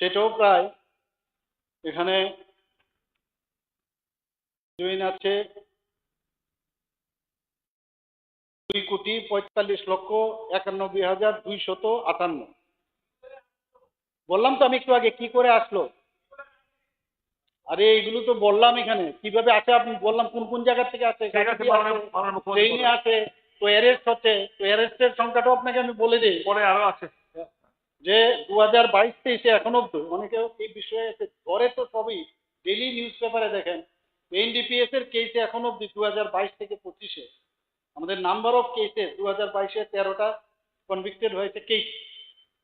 সেটাও প্রায় এখানে জয়েন আছে 2,45,91,258। বললাম তো আমি একটু আগে কি করে আসলো। আরে এগুলো তো বললাম এখানে কিভাবে আছে, আপনি বললাম কোন কোন জায়গা থেকে আছে, ট্রেনে আছে, তো অ্যারেস্ট হচ্ছে, তো অ্যারেস্টের সংখ্যাটাও আপনাকে আমি বলে দিই। পরে আরো আছে যে 2022-23 এখন অব্দি অনেকে এই বিষয়ে ধরে তো সবই ডেইলি নিউজ পেপারে দেখেন। এনডিপিএস এর কেসে এখন অব্দি 2022 থেকে 25-এ আমাদের নাম্বার অফ কেসে 2022-এ 13টা কনভিক্টেড হয়েছে কেস,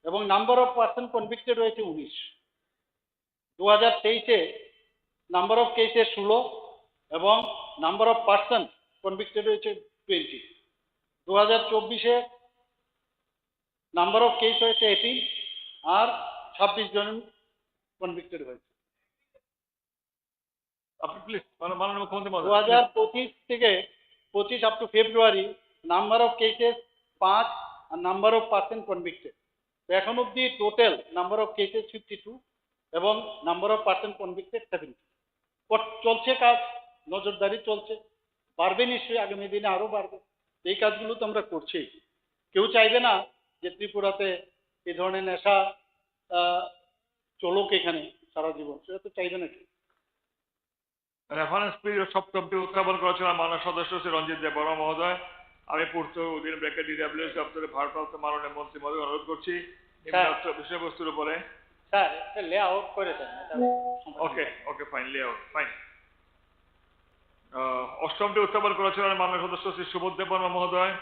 এবং নাম্বার অফ পার্সন কনভিক্টেড হয়েছে 19। 2023-এ নাম্বার অফ কেসে 16 এবং নাম্বার অফ পার্সন কনভিক্টেড হয়েছে 20। 2024-এ নাম্বার অফ কেস হয়েছে 18 আর 26 জন কনভিক্টেড হয়েছে। আপনি প্লিজ মাননীয় মুখ্যমন্ত্রী মহোদয় 2025 থেকে 25 up to February number of cases 5 আর নাম্বার অফ পার্সন কনভিক্টেড। তো এখন অব্দি টোটাল নাম্বার অফ কেসেস 52 এবং নাম্বার অফ পার্সন কনভিক্টেড 70। চলছে কাজ, নজরদারি চলছে, বাড়বে নিশ্চয়ই, আগামী দিনে আরো বাড়বে। এই কাজগুলো তো আমরা করছি। কেউ চাইবে না যে ত্রিপুরাতে এই ধরনের নেশা চলুক এখানে সারা জীবন, সেটা তো চাইবে না কেউ। রেফারেন্স পিরিয়ড সপ্তমটি উত্থাপন করেছিলেন মাননীয় সদস্য শ্রী রঞ্জিত দেব বড় মহোদয়। আমি পূর্ত উদ্দিন ব্যাংকের ডিডব্লিউএস দপ্তরে ভারপ্রাপ্ত মাননীয় মন্ত্রী মহোদয় অনুরোধ করছি বিষয়বস্তুর উপরে। স্যার এটা লে আউট করে দেন। ওকে ওকে ফাইন, লে আউট ফাইন। অষ্টমটি উত্থাপন করেছিলেন মাননীয় সদস্য শ্রী সুবোধ দেব বর্মা মহোদয়।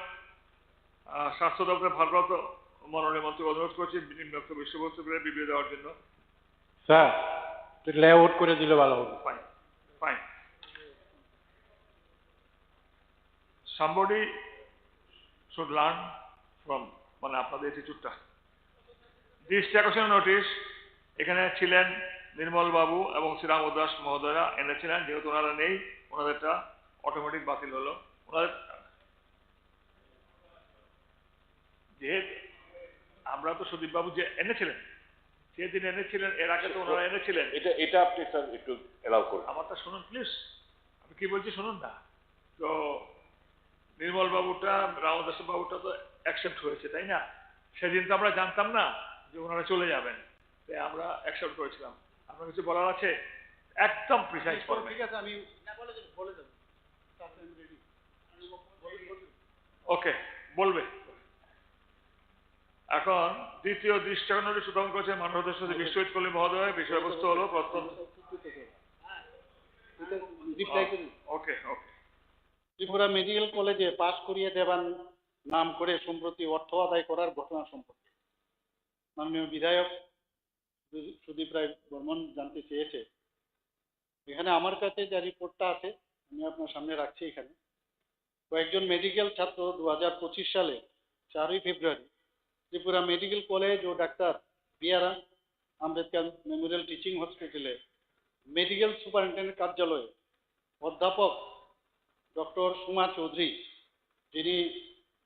স্বাস্থ্য দপ্তরের ভারপ্রাপ্ত মাননীয় মন্ত্রী অনুরোধ করছি নিম্নোক্ত বিষয়বস্তুগুলো বিবৃতি দেওয়ার জন্য। স্যার লে আউট করে দিলে ভালো হবে। Fine fine. Somebody should learn from মানে আপনাদের অ্যাটিটিউডটা। ডিস্ট্রাকশন নোটিশ এখানে ছিলেন নির্মল বাবু এবং শ্রীরাম উদাস মহোদয়রা এনেছিলেন, যেহেতু ওনারা নেই ওনাদেরটা অটোমেটিক বাতিল হলো। ওনাদের যেহেতু আমরা তো সুদীপ বাবু যে এনেছিলেন সেদিন এনেছিলেন, এর আগে তো ওনারা এনেছিলেন। এটা আপনি স্যার একটু এলাও করুন। আমারটা শুনুন প্লিজ, আমি কি বলছি শুনুন না। তো নির্মল বাবুটা রামদাস বাবুটা তো অ্যাকসেপ্ট হয়েছে, তাই না? সেদিন তো আমরা জানতাম না যে ওনারা চলে যাবেন, তাই আমরা অ্যাকসেপ্ট করেছিলাম। আপনার কিছু বলার আছে? একদম প্রিসাইজ করবেন। ঠিক আছে, আমি বলে দেব। ওকে বলবে। এখন দ্বিতীয় দৃষ্টান্ত নোটিশ উত্থাপন করেছে মাননীয় সদস্য বিশ্বজিৎ কলি মহোদয়। বিষয়বস্তু হলো প্রত্যন্ত। ওকে ওকে। ত্রিপুরা মেডিকেল কলেজে পাশ করিয়ে দেবার নাম করে সম্প্রতি অর্থ আদায় করার ঘটনা সম্পর্কে মাননীয় বিধায়ক সুদীপ রায় বর্মন জানতে চেয়েছে। এখানে আমার কাছে যে রিপোর্টটা আছে আমি আপনার সামনে রাখছি। এখানে কয়েকজন মেডিকেল ছাত্র 2025 সালে 4ই ফেব্রুয়ারি ত্রিপুরা মেডিকেল কলেজ ও ডাক্তার বি.আর. আম্বেদকর মেমোরিয়াল টিচিং হসপিটালে মেডিকেল সুপারিনটেন্ডেন্ট কার্যালয়ে অধ্যাপক ডক্টর সুমা চৌধুরী, যিনি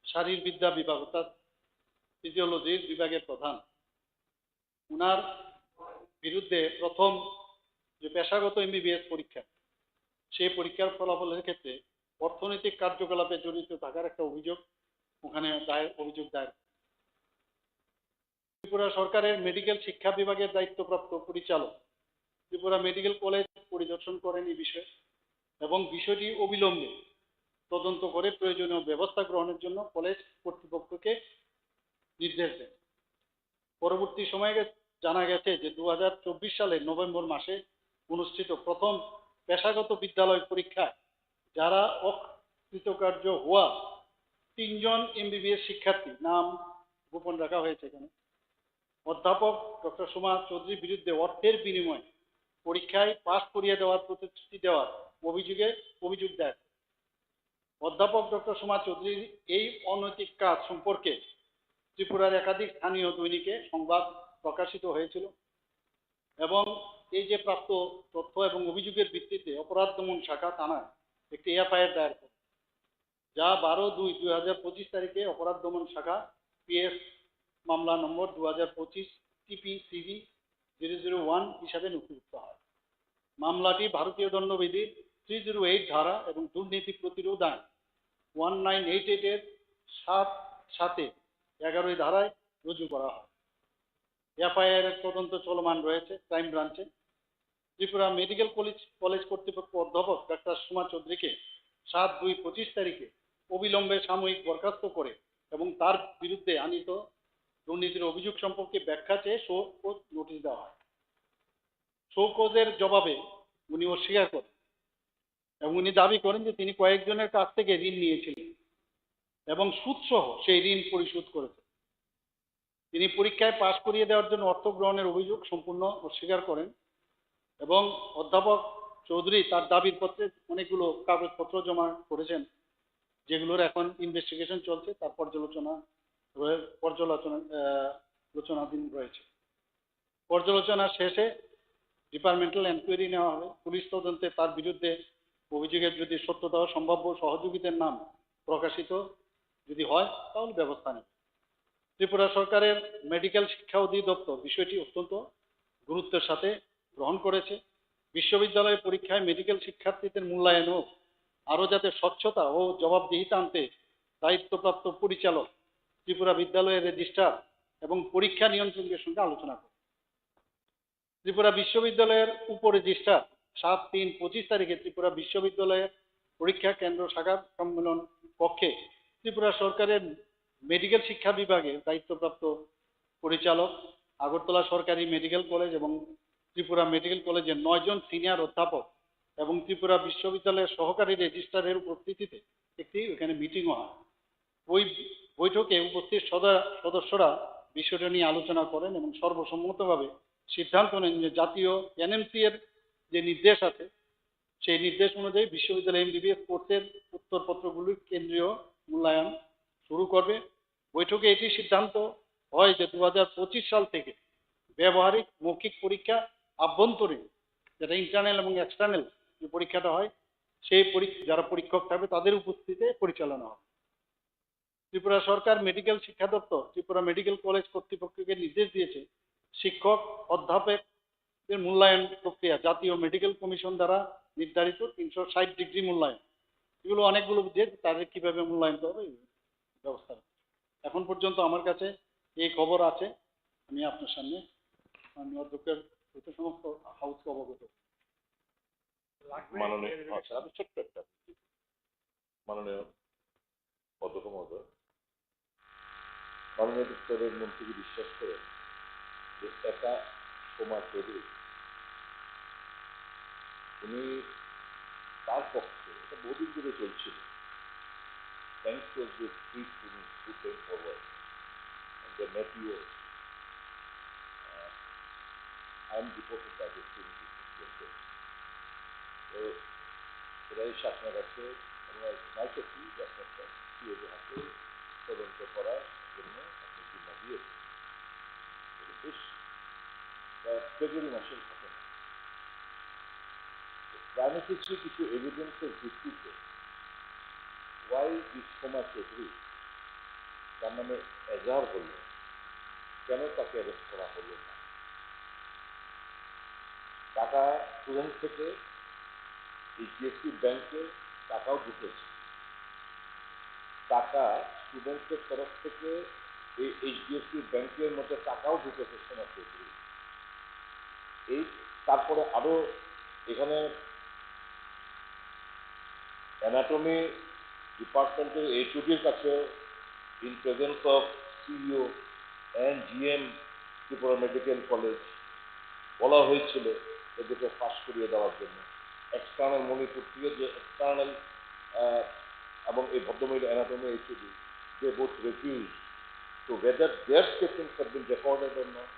শারীরবিদ্যা বিভাগ অর্থাৎ ফিজিওলজির বিভাগের প্রধান, উনার বিরুদ্ধে প্রথম যে পেশাগত এমবিবিএস পরীক্ষা, সেই পরীক্ষার ফলাফলের ক্ষেত্রে অর্থনৈতিক কার্যকলাপে জড়িত থাকার একটা অভিযোগ ওখানে অভিযোগ দায়ের। ত্রিপুরা সরকারের মেডিকেল শিক্ষা বিভাগের দায়িত্বপ্রাপ্ত পরিচালক ত্রিপুরা মেডিকেল কলেজ পরিদর্শন করেন এই বিষয়ে এবং বিষয়টি অবিলম্বে তদন্ত করে প্রয়োজনীয় ব্যবস্থা গ্রহণের জন্য কলেজ কর্তৃপক্ষকে নির্দেশ দেন। পরবর্তী সময়ে জানা গেছে যে 2024 সালের নভেম্বর মাসে অনুষ্ঠিত প্রথম পেশাগত বিদ্যালয় পরীক্ষায় যারা অকৃতকার্য হওয়া 3 জন এমবিবিএস শিক্ষার্থী, নাম গোপন রাখা হয়েছে এখানে, অধ্যাপক ডক্টর সুমা চৌধুরীর বিরুদ্ধে অর্থের বিনিময়ে পরীক্ষায় পাশ করিয়ে দেওয়ার প্রতিশ্রুতি দেওয়ার অভিযোগ দেয়। অধ্যাপক ডক্টর সুমা চৌধুরীর এই অনৈতিক কাজ সম্পর্কে ত্রিপুরার একাধিক স্থানীয় দৈনিকে সংবাদ প্রকাশিত হয়েছিল এবং এই যে প্রাপ্ত তথ্য এবং অভিযোগের ভিত্তিতে অপরাধ দমন শাখা থানায় একটি এফআইআর দায়ের করে, যা 12/2/2025 তারিখে অপরাধ দমন শাখা পিএস মামলা নম্বর 2025 TPCV 001 হিসাবে নথিভুক্ত হয়। মামলাটি ভারতীয় দণ্ডবিধির 308 ধারা এবং দুর্নীতি প্রতিরোধ আইন 1988 এর সাথে 11 ধারায় রুজু করা হয়। এফআইআর এর তদন্ত চলমান রয়েছে ক্রাইম ব্রাঞ্চে। ত্রিপুরা মেডিকেল কলেজ কর্তৃপক্ষ অধ্যাপক ডাক্তার সুমা চৌধুরীকে 7/2/25 তারিখে অবিলম্বে সাময়িক বরখাস্ত করে এবং তার বিরুদ্ধে আনীত দুর্নীতির অভিযোগ সম্পর্কে ব্যাখ্যা চেয়ে শোকজ নোটিশ দেওয়া হয়। শোকজের জবাবে উনি অস্বীকার করেন এবং উনি দাবি করেন যে তিনি কয়েকজনের কাছ থেকে ঋণ নিয়েছিলেন এবং সুদসহ সেই ঋণ পরিশোধ করেছেন। তিনি পরীক্ষায় পাশ করিয়ে দেওয়ার জন্য অর্থ গ্রহণের অভিযোগ সম্পূর্ণ অস্বীকার করেন এবং অধ্যাপক চৌধুরী তার দাবির পত্রে অনেকগুলো কাগজপত্র জমা করেছেন, যেগুলোর এখন ইনভেস্টিগেশন চলছে, তার পর্যালোচনাধীন রয়েছে। পর্যালোচনা শেষে ডিপার্টমেন্টাল এনকোয়ারি নেওয়া হবে। পুলিশ তদন্তে তার বিরুদ্ধে অভিযোগের যদি সত্যতা ও সম্ভাব্য সহযোগীদের নাম প্রকাশিত যদি হয় তাহলে ব্যবস্থা নেবে। ত্রিপুরা সরকারের মেডিকেল শিক্ষা অধিদপ্তর বিষয়টি অত্যন্ত গুরুত্বের সাথে গ্রহণ করেছে। বিশ্ববিদ্যালয় পরীক্ষায় মেডিকেল শিক্ষার্থীদের মূল্যায়নও আরও যাতে স্বচ্ছতা ও জবাবদিহিতা আনতে দায়িত্বপ্রাপ্ত পরিচালক ত্রিপুরা বিদ্যালয়ের রেজিস্ট্রার এবং পরীক্ষা নিয়ন্ত্রকের সঙ্গে আলোচনা করে। ত্রিপুরা বিশ্ববিদ্যালয়ের উপরেজিস্ট্রার 7/3/25 তারিখে ত্রিপুরা বিশ্ববিদ্যালয়ের পরীক্ষা কেন্দ্র শাখা সম্মেলন কক্ষে ত্রিপুরা সরকারের মেডিকেল শিক্ষা বিভাগের দায়িত্বপ্রাপ্ত পরিচালক, আগরতলা সরকারি মেডিকেল কলেজ এবং ত্রিপুরা মেডিকেল কলেজের 9 জন সিনিয়র অধ্যাপক এবং ত্রিপুরা বিশ্ববিদ্যালয়ের সহকারী রেজিস্ট্রারের উপস্থিতিতে একটি এখানে মিটিংও হয়। ওই বৈঠকে উপস্থিত সদস্যরা বিষয়টা নিয়ে আলোচনা করেন এবং সর্বসম্মতভাবে সিদ্ধান্ত নেন যে জাতীয় এনএমসি এর যে নির্দেশ আছে সেই নির্দেশ অনুযায়ী বিশ্ববিদ্যালয় এমবিবিএস কোর্সের উত্তরপত্রগুলির কেন্দ্রীয় মূল্যায়ন শুরু করবে। বৈঠকে এটি সিদ্ধান্ত হয় যে 2025 সাল থেকে ব্যবহারিক মৌখিক পরীক্ষা আভ্যন্তরীণ, যেটা ইন্টারনাল এবং এক্সটার্নাল যে পরীক্ষাটা হয় সেই যারা পরীক্ষক থাকবে তাদের উপস্থিতিতে পরিচালনা হবে। ত্রিপুরা সরকার মেডিকেল শিক্ষা দপ্তর ত্রিপুরা মেডিকেল কলেজ কর্তৃপক্ষকে নির্দেশ দিয়েছে শিক্ষক অধ্যাপকদের মূল্যায়ন প্রক্রিয়া জাতীয় মেডিকেল কমিশন দ্বারা নির্ধারিত 360 ডিগ্রি মূল্যায়ন, এগুলো অনেকগুলো যে তাদের কিভাবে মূল্যায়ন হবে ব্যবস্থা। এখন পর্যন্ত আমার কাছে এই খবর আছে, আমি আপনার সামনে মাননীয় অধ্যক্ষের সমস্ত হাউসকে অবগত। মাননীয় আমি ছোট্ট একটা মাননীয় অধ্যক্ষ মহোদয়, মাননীয় দপ্তরের মন্ত্রী বিশ্বাস করেন যে একা সোমা চৌধুরী উনি তার পক্ষে এটা বহুদিন ধরে চলছিল, thanks to the speech তিনি put them forward and the nephew I am deported by the same people. তো এরা এসে আপনার কাছে আমরা নাইট কি আপনার সিওদের হাতে তদন্ত করার জন্য আপনি জিম্মা দিয়েছেন। বেশ ফেব্রুয়ারি মাসের ঘটনা, প্রাণী কিছু এভিডেন্সের ভিত্তিতে ওয়াই সোমা চৌধুরী তার নামে এজাহার হলো, কেন তাকে অ্যারেস্ট করা হলো না। টাকা স্টুডেন্ট থেকে এইচডিএফসি ব্যাংকে টাকাও ঢুকেছে, টাকা স্টুডেন্টদের তরফ থেকে এই এইচডিএফসি ব্যাংকের মধ্যে টাকাও ঢুকেছে সোমা চৌধুরী। এই তারপরে আরো এখানে অ্যানাটমি ডিপার্টমেন্টের এইচওডির কাছে in presence of CEO and GM Tripura medical college বলা হয়েছিল এদেরকে পাস করিয়ে দেওয়ার জন্য। এক্সটার্নাল মণিপুর থেকে যে এক্সটার্নাল এবং এই ভদ্রমহিলা anatomy HOD they both refuse to whether their statements have been recorded or not.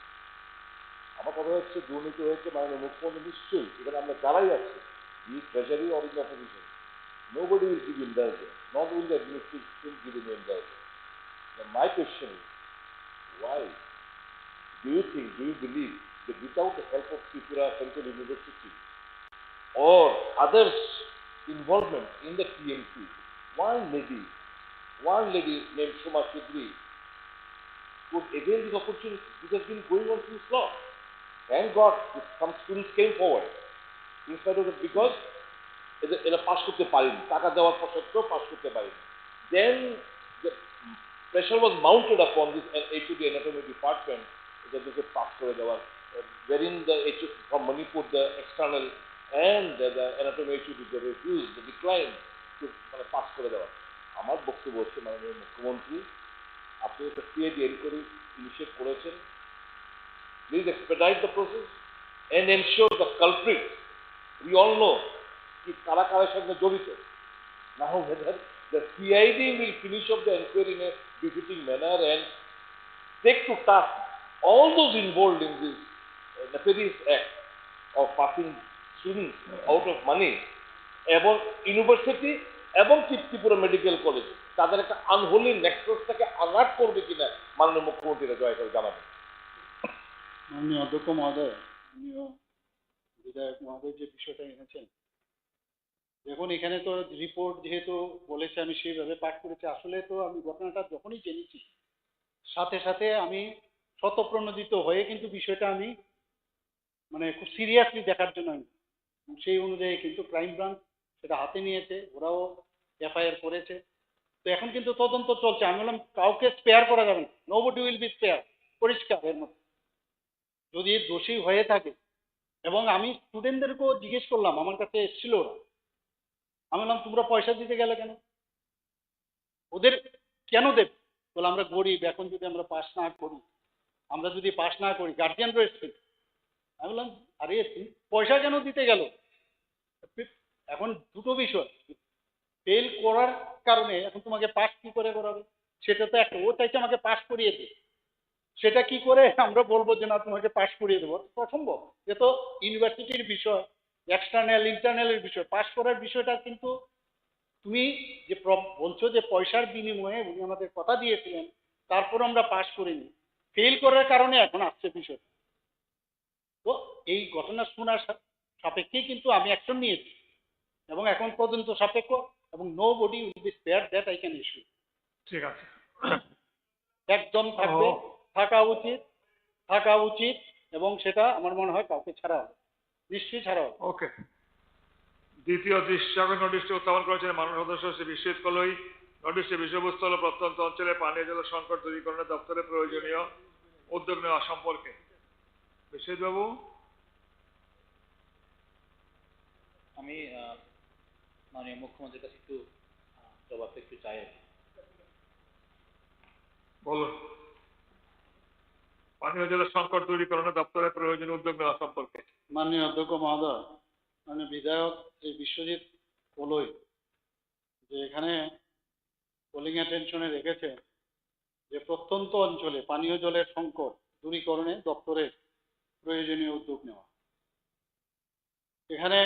আমার কথা হচ্ছে দুর্নীতি হয়েছে মাননীয় মুখ্যমন্ত্রী নিশ্চয়ই এখানে আমরা যারাই আছি the treasury or in opposition nobody will give indulgence, not will the administration give an indulgence. Now my question is, why do you believe that without the help of Tripura Central University or others' involvement in the TMC, one lady named Soma Chudri could avail this opportunity? This has been going on since long. Thank God some students came forward in spite of it because এরা pass করতে পারেনি, টাকা দেওয়ার পর সত্ত্বেও pass করতে পারেনি। Then the pressure was mounted upon this HOD anatomy department এদেরকে পাস করে দেওয়ার, wherein the HOD from Manipur the external and the anatomy HOD they refused, they declined to মানে পাস করে দেওয়া। আমার বক্তব্য হচ্ছে মাননীয় মুখ্যমন্ত্রী, আপনি একটা সিআইডি এনকোয়ারি ইনিশিয়েট করেছেন, please expedite the process and ensure the culprit, we all know কি কারা কারা সঙ্গে জড়িত। Now whether the CID will finish off the inquiry in a befitting manner and take to task all those involved in this nefarious act of passing students out of money এবং university এবং Tripura medical college তাদের একটা unholy নেক্সাসটাকে alert করবে কিনা মাননীয় মুখ্যমন্ত্রীরা দয়া করে জানাবেন। মাননীয় অধ্যক্ষ মহোদয়, মাননীয় বিধায়ক মহোদয় যে বিষয়টা এনেছেন, দেখুন এখানে তো রিপোর্ট যেহেতু বলেছে আমি সেইভাবে পাঠ করেছি, আসলে তো আমি ঘটনাটা যখনই জেনেছি সাথে সাথে আমি স্বতঃপ্রণোদিত হয়ে কিন্তু বিষয়টা আমি মানে খুব সিরিয়াসলি দেখার জন্য সেই অনুযায়ী কিন্তু ক্রাইম ব্রাঞ্চ সেটা হাতে নিয়েছে, ওরাও এফআইআর করেছে। তো এখন কিন্তু তদন্ত চলছে। আমি বললাম কাউকে স্পেয়ার করা যাবে না, নোবডি উইল বি স্পেয়ার, পরিষ্কার এর মধ্যে যদি দোষী হয়ে থাকে। এবং আমি স্টুডেন্টদেরকেও জিজ্ঞেস করলাম, আমার কাছে এসেছিল ওরা, আমি বললাম তোমরা পয়সা দিতে গেলে কেন, ওদের কেন দেব? বলে আমরা গরিব, এখন যদি আমরা পাস না করি, আমরা যদি পাস না করি গার্জিয়ান রয়েছে। আমি বললাম আরে তুমি পয়সা কেন দিতে গেল? এখন দুটো বিষয়, ফেল করার কারণে এখন তোমাকে পাস কি করে করাবে, সেটা তো একটা। ও চাইছে আমাকে পাস করিয়ে দে, সেটা কি করে আমরা বলবো যে না তোমাকে পাস করিয়ে দেবো? অসম্ভব। এ তো ইউনিভার্সিটির বিষয়, এক্সটার্নাল ইন্টারনালের বিষয়। পাস করার বিষয়টা কিন্তু তুমি যে বলছো যে পয়সার বিনিময়ে উনি আমাদের কথা দিয়েছিলেন, তারপর আমরা পাস করিনি, ফেল করার কারণে এখন আসছে বিষয়। তো এই ঘটনা শোনার সাপেক্ষেই কিন্তু আমি অ্যাকশন নিয়েছি এবং এখন তদন্ত সাপেক্ষ এবং nobody will be spare, that I can issue. ঠিক আছে। একদম থাকবে, থাকা উচিত এবং সেটা আমার মনে হয় কাউকে ছাড়া হবে, নিশ্চয়ই ছাড়া হবে। ওকে। দ্বিতীয় দৃশ্যগ্রহণ নোটিশটি উত্থাপন করেছেন মাননীয় সদস্য শ্রী বিশ্বজিৎ কলই। নোটিশটির বিষয়বস্তু হল প্রত্যন্ত অঞ্চলে পানীয় জল সংকট দূরীকরণে দপ্তরের প্রয়োজনীয় উদ্যোগ নেওয়া সম্পর্কে। বিশ্বজিৎ বাবু। আমি মাননীয় মুখ্যমন্ত্রীর কাছে একটু জবাব একটু চাই আর কি। বলুন। পানীয় জলের সংকট দূরীকরণে দপ্তরের প্রয়োজনীয় উদ্যোগ নেওয়া সম্পর্কে। মাননীয় অধ্যক্ষ মহোদয়, মাননীয় বিধায়ক শ্রী বিশ্বজিৎ কলই যে এখানে পোলিং অ্যাটেনশনে রেখেছে যে প্রত্যন্ত অঞ্চলে পানীয় জলের সংকট দূরীকরণে দপ্তরের প্রয়োজনীয় উদ্যোগ নেওয়া। এখানে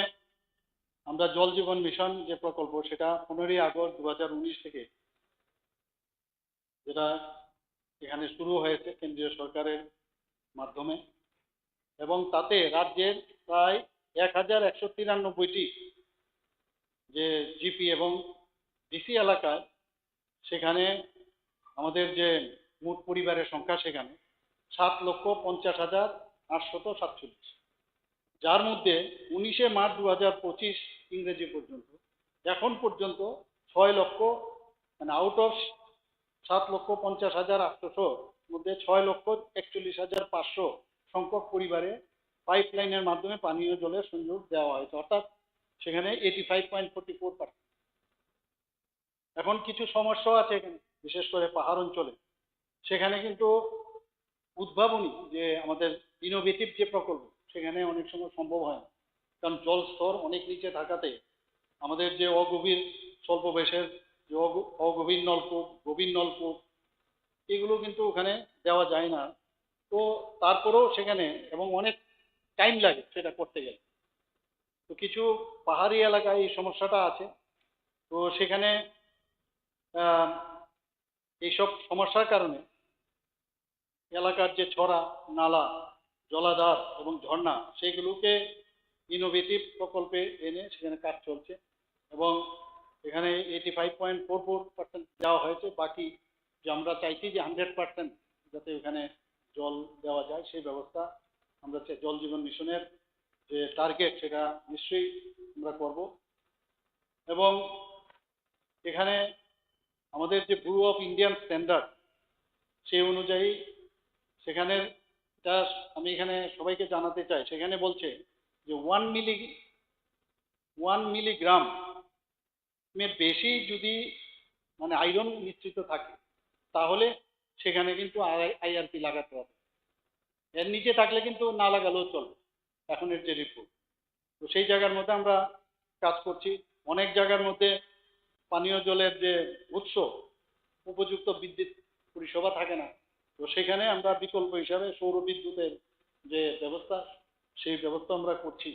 আমরা জল জীবন মিশন যে প্রকল্প, সেটা 15ই আগস্ট 2019 থেকে যেটা এখানে শুরু হয়েছে কেন্দ্রীয় সরকারের মাধ্যমে, এবং তাতে রাজ্যের প্রায় 1193টি যে জিপি এবং ডিসি এলাকায় সেখানে আমাদের যে মোট পরিবারের সংখ্যা সেখানে 7,50,847, যার মধ্যে 19শে মার্চ 2025 ইংরেজি পর্যন্ত এখন পর্যন্ত 6 লক্ষ মানে আউট অফ 7,50,800 মধ্যে 6,41,500 সংখ্যক পরিবারে পাইপলাইনের মাধ্যমে পানীয় জলের সংযোগ দেওয়া হয়েছে, অর্থাৎ সেখানে 85.44%। এখন কিছু সমস্যা আছে এখানে, বিশেষ করে পাহাড় অঞ্চলে। সেখানে কিন্তু উদ্ভাবনী যে আমাদের ইনোভেটিভ যে প্রকল্প, সেখানে অনেক সময় সম্ভব হয় না, কারণ জল স্তর অনেক নিচে থাকাতে আমাদের যে অগভীর স্বল্প বেশের যে অগভীর নলকূপ, গভীর নলকূপ, এগুলো কিন্তু ওখানে দেওয়া যায় না। তো তারপরেও সেখানে এবং অনেক টাইম লাগে সেটা করতে গেলে। তো কিছু পাহাড়ি এলাকায় এই সমস্যাটা আছে। তো সেখানে এইসব সমস্যার কারণে এলাকার যে ছড়া, নালা, জলাধার এবং ঝর্ণা, সেগুলোকে ইনোভেটিভ প্রকল্পে এনে সেখানে কাজ চলছে এবং এখানে 85.44% দেওয়া হয়েছে। বাকি যে আমরা চাইছি যে 100% যাতে এখানে জল দেওয়া যায় সেই ব্যবস্থা আমরা জল জীবন মিশনের যে টার্গেট সেটা নিশ্চয়ই আমরা করব। এবং এখানে আমাদের যে ব্যুরো অফ ইন্ডিয়ান স্ট্যান্ডার্ড সেই অনুযায়ী সেখানে এটা আমি এখানে সবাইকে জানাতে চাই, সেখানে বলছে যে 1 মিলিগ্রাম বেশি যদি মানে আয়রন মিশ্রিত থাকে তাহলে সেখানে কিন্তু আইআরপি লাগাতে হবে। এর নিচে থাকলে কিন্তু না লাগালেও চলবে এখনের যে রিপোর্ট। তো সেই জায়গার মধ্যে আমরা কাজ করছি। অনেক জায়গার মধ্যে পানীয় জলের যে উৎস উপযুক্ত বিদ্যুৎ পরিষেবা থাকে না, তো সেখানে আমরা বিকল্প হিসাবে সৌর বিদ্যুতের যে ব্যবস্থা সেই ব্যবস্থা আমরা করছি।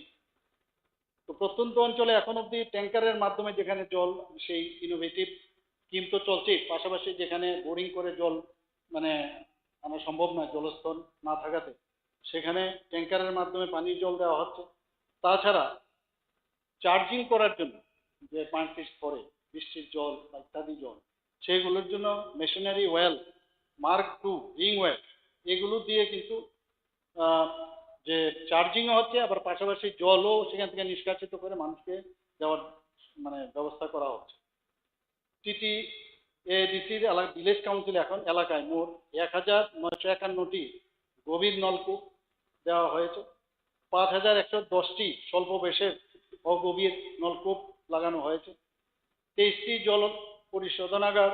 তো প্রত্যন্ত অঞ্চলে এখন অব্দি ট্যাঙ্কারের মাধ্যমে যেখানে জল, সেই ইনোভেটিভ স্কিম তো চলছে, পাশাপাশি যেখানে বোরিং করে জল মানে আনা সম্ভব নয় জলস্তর না থাকাতে, সেখানে ট্যাঙ্কারের মাধ্যমে পানির জল দেওয়া হচ্ছে। তাছাড়া চার্জিং করার জন্য যে পাম্প করে বৃষ্টির জল বা ইত্যাদি জল, সেগুলোর জন্য machinery well Mark 2 ring well এগুলো দিয়ে কিন্তু যে চার্জিংও হচ্ছে, আবার পাশাপাশি জলও সেখান থেকে নিষ্কাশিত করে মানুষকে দেওয়ার মানে ব্যবস্থা করা হচ্ছে। টিটি এডিসির ভিলেজ কাউন্সিল এখন এলাকায় মোট 1951টি গভীর নলকূপ দেওয়া হয়েছে, 5110টি স্বল্প বেশের অগভীর নলকূপ লাগানো হয়েছে, 23টি জল পরিশোধনাগার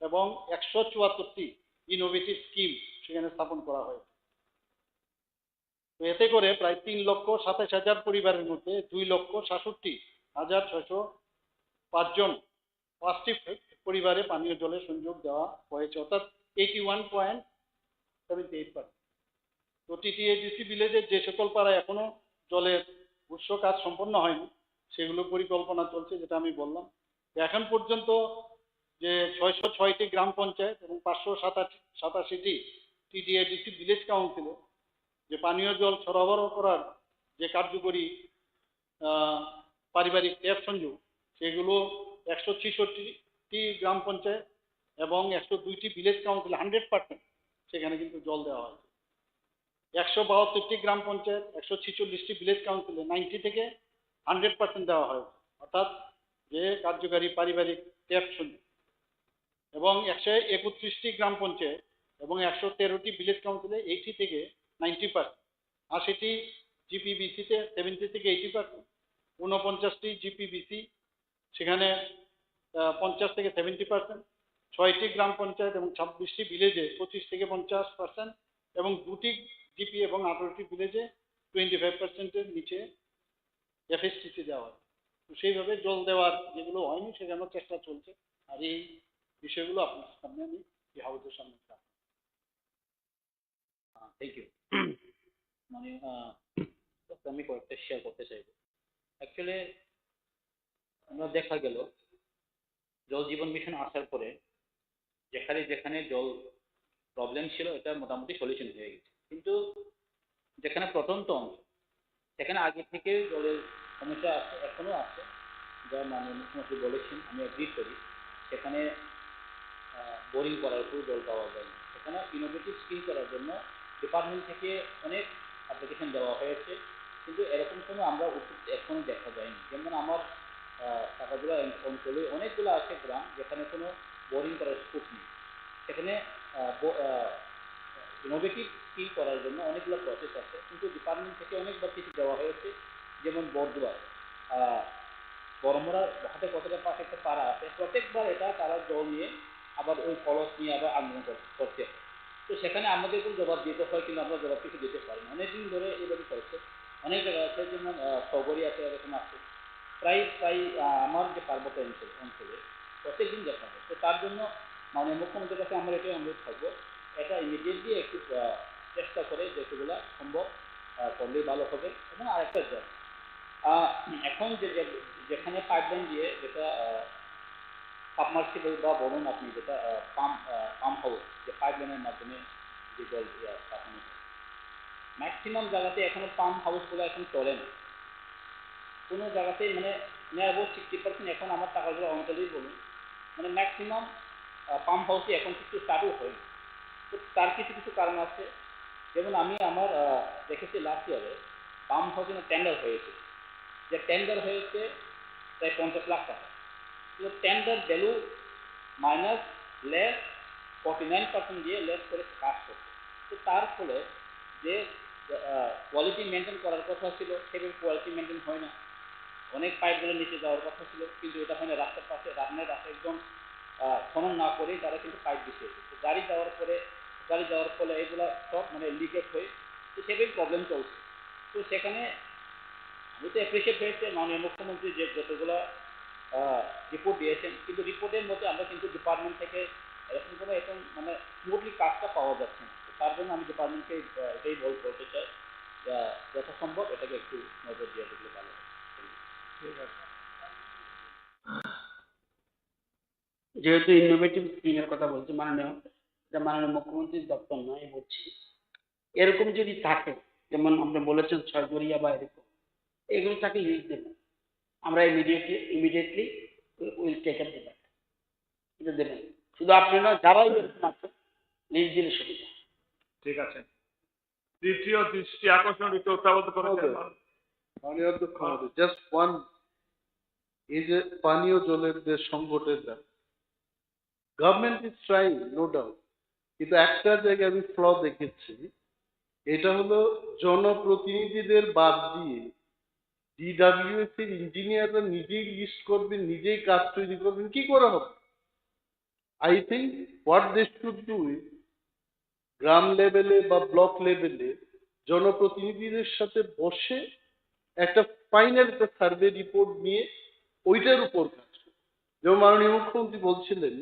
এবং 174টি ইনোভেটিভ স্কিম সেখানে স্থাপন করা হয়েছে। তো এতে করে প্রায় 3,27,000 পরিবারের মধ্যে 2,67,605 জন 5টি পরিবারে পানীয় জলের সংযোগ দেওয়া হয়েছে, অর্থাৎ 81.78%। তো টিটিএডিসি ভিলেজের যে সকল পাড়ায় এখনো জলের উৎস কাজ সম্পন্ন হয়নি সেগুলো পরিকল্পনা চলছে, যেটা আমি বললাম। এখন পর্যন্ত যে 606টি গ্রাম পঞ্চায়েত এবং 587টি টিটিএডিসি ভিলেজ কাউন্সিলে যে পানীয় জল সরবরাহ করার যে কার্যকরী পারিবারিক ট্যাপ সংযোগ, সেগুলো 166টি গ্রাম পঞ্চায়েত এবং 102টি ভিলেজ কাউন্সিল 100% সেখানে কিন্তু জল দেওয়া হয়। 172টি গ্রাম পঞ্চায়েত 146টি ভিলেজ কাউন্সিলে 90 থেকে 100% দেওয়া হয়, অর্থাৎ যে কার্যকারী পারিবারিক ট্যাপ সংযোগ। এবং 131টি গ্রাম পঞ্চায়েত এবং 113টি ভিলেজ কাউন্সিলে 80 থেকে 90%, 80টি জিপিবিসিতে 70 থেকে 80%, 49টি জিপিবিসি সেখানে 50 থেকে 70%, 6টি গ্রাম পঞ্চায়েত এবং 26টি ভিলেজে 25 থেকে 50% এবং 2টি জিপি এবং 18টি ভিলেজে 25%-এর নিচে এফএসটিসি দেওয়া হয়। তো সেইভাবে জল দেওয়ার যেগুলো হয়নি সেখানেও চেষ্টা চলছে। আর এই বিষয়গুলো আপনার সামনে আমি এই হাউসের সামনে রাখলাম। Thank you. মানে আমি কয়েকটা শেয়ার করতে চাইবো। অ্যাকচুয়ালি আমরা দেখা গেল জল জীবন মিশন আসার পরে যেখানে যেখানে জল প্রবলেম ছিল এটা মোটামুটি সলিউশন হয়ে গেছে, কিন্তু যেখানে প্রত্যন্ত অঞ্চল সেখানে আগে থেকে জলের সমস্যা আছে, এখনো আছে, যা মাননীয় মুখ্যমন্ত্রী বলেছেন আমি এগ্রি করি। সেখানে বোরিং করার উপর জল পাওয়া যায় না, সেখানে ইনোভেটিভ স্কিম করার জন্য ডিপার্টমেন্ট থেকে অনেক অ্যাপ্লিকেশন দেওয়া হয়েছে, কিন্তু এরকম কোনো আমরা উদ্যোগ এখনো দেখা যায়নি। যেমন আমার টাকাগুলা অঞ্চলে অনেকগুলো আছে গ্রাম যেখানে কোনো বোরিং করার স্কোপ নেই, সেখানে ইনোভেটিভ স্কিম করার জন্য অনেকগুলো প্রসেস আছে, কিন্তু ডিপার্টমেন্ট থেকে অনেকবার কিছু দেওয়া হয়েছে। যেমন বরদুয়ার বড়মরা হাতে কতটা পাশে একটা পাড়া আছে, প্রত্যেকবার এটা তারা জল নিয়ে আবার ওই কলস নিয়ে আবার আন্দোলন করতে হয়। তো সেখানে আমাদেরকেও জবাব দিতে হয়, কিন্তু আমরা জবাব কিছু দিতে পারি না। অনেকদিন ধরে এইভাবে চলছে। অনেক জায়গা আছে, যেমন সগরি আছে, এরকম আছে প্রায় প্রায় আমার যে পার্বত্য অঞ্চলে প্রত্যেকদিন দেখা হয়। তো তার জন্য মানে মুখ্যমন্ত্রীর কাছে আমরা এটাই অনুরোধ থাকবো, এটা ইমিডিয়েটলি একটু চেষ্টা করে যেগুলো সম্ভব করলেই ভালো হবে। এবং আরেকটা জল এখন যেখানে পাইপলাইন দিয়ে যেটা সাবমার্সিবল বা বলুন আপনি যেটা পাম্প হাউস, যে পাইপলাইনের মাধ্যমে যে জল পাঠানো হয়, ম্যাক্সিমাম জায়গাতে এখনো পাম্প হাউসগুলো এখন চলে না। কোনো জায়গাতেই মানে নিয়ার 60% এখন আমার টাকাগুলো অঞ্চলেই বলুন, মানে ম্যাক্সিমাম পাম্প হাউসে এখন কিছু চালু হয়নি। তো তার কিছু কিছু কারণ আছে, যেমন আমি আমার দেখেছি লাস্ট ইয়ারে পাম্প হাউসিং টেন্ডার হয়েছে, যে টেন্ডার হয়েছে প্রায় 50 লাখ টাকা, তো টেন্ডার ভ্যালু মাইনাস লেস 49% দিয়ে লেস করে কাজ করছে। তো তার ফলে যে কোয়ালিটি মেনটেন করার কথা ছিল সেভাবে কোয়ালিটি মেনটেন হয় না। অনেক পাইপগুলো নিচে যাওয়ার কথা ছিল কিন্তু এটা হয় না। রাস্তার পাশে রান্নার রাস্তা একদম খনন না করেই তারা কিন্তু পাইপ দিচ্ছে। তো গাড়ি যাওয়ার ফলে এগুলা সব মানে লিকেজ হয়ে তো সেভাবেই প্রবলেম চলছে। তো সেখানে আমি তো অ্যাপ্রিসিয়েট হয়েছে মাননীয় মুখ্যমন্ত্রী যে যতগুলো রিপোর্ট দিয়েছেন, কিন্তু রিপোর্টের মধ্যে আমরা কিন্তু ডিপার্টমেন্ট থেকে এরকম কোনো এখন মানে স্মুথলি কাজটা পাওয়া যাচ্ছে না। তো তার জন্য আমি ডিপার্টমেন্টকে এটাই বলতে চাই যথাসম্ভব এটাকে একটু নজর দিয়ে দেখলে ভালো হয়। ঠিক আছে। যেহেতু ইনোভেটিভ স্কিমের কথা বলছি, মাননীয় মুখ্যমন্ত্রীর দপ্তর নয় বলছি, এরকম যদি থাকে যেমন আপনি বলেছেন ছয়গড়িয়া বা এরকম এগুলো থাকে লিস্ট দেবেন, আমরা ইমিডিয়েটলি উইল টেক আপ দেবেন, এটা দেবেন। শুধু আপনি নয়, যারাই এরকম আছে লিস্ট দিলে সুবিধা। ঠিক আছে। দ্বিতীয় দৃষ্টি আকর্ষণ একটু উত্থাপিত করেছেন। মাননীয় অধ্যক্ষ মহোদয়, জাস্ট ওয়ান, এই যে পানীয় জলের যে সংকটের ব্যাপার, government is trying no doubt, কিন্তু একটা জায়গায় আমি ফ্ল দেখেছি, এটা হলো জনপ্রতিনিধিদের বাদ দিয়ে ডিডাব্লিউএস এর ইঞ্জিনিয়াররা নিজেই লিস্ট করবেন, নিজেই কাজ তৈরি করবেন, কি করে হবে? I think what they should do is গ্রাম লেভেলে বা ব্লক লেভেলে জনপ্রতিনিধিদের সাথে বসে একটা ফাইনাল একটা সার্ভে রিপোর্ট নিয়ে ওইটার উপর কাজ করে। যেমন মাননীয় মুখ্যমন্ত্রী বলছিলেন,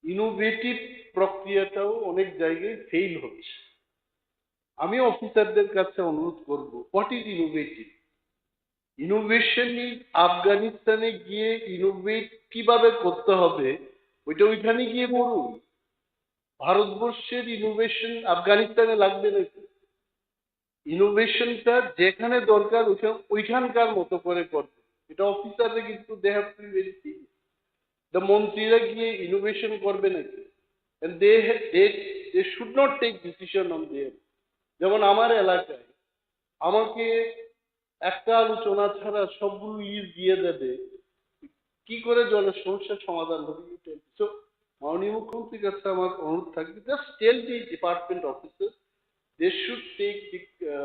ইনোভেটিভ প্রক্রিয়াটাও অনেক জায়গায় ফেল হচ্ছে। আমি অফিসারদের কাছে অনুরোধ করব, what is innovative? Innovation is আফগানিস্তানে গিয়ে ইনোভেট কিভাবে করতে হবে ওইটা ওইখানে গিয়ে বলুন। ভারতবর্ষের ইনোভেশন আফগানিস্তানে লাগবে নাকি? ইনোভেশনটা যেখানে দরকার ওইখানকার মতো করে করবে। এটা অফিসাররা কিন্তু they have to be very serious. The মন্ত্রীরা গিয়ে ইনোভেশন করবে নাকি? and they should not take decision on their। যেমন আমার এলাকায় আমাকে একটা আলোচনা ছাড়া সবগুলো লিজ দিয়ে দেবে, কি করে জলের সমস্যার সমাধান হবে? সো মাননীয় মুখ্যমন্ত্রীর কাছে আমার অনুরোধ থাকবে, just tell the department officer they should take the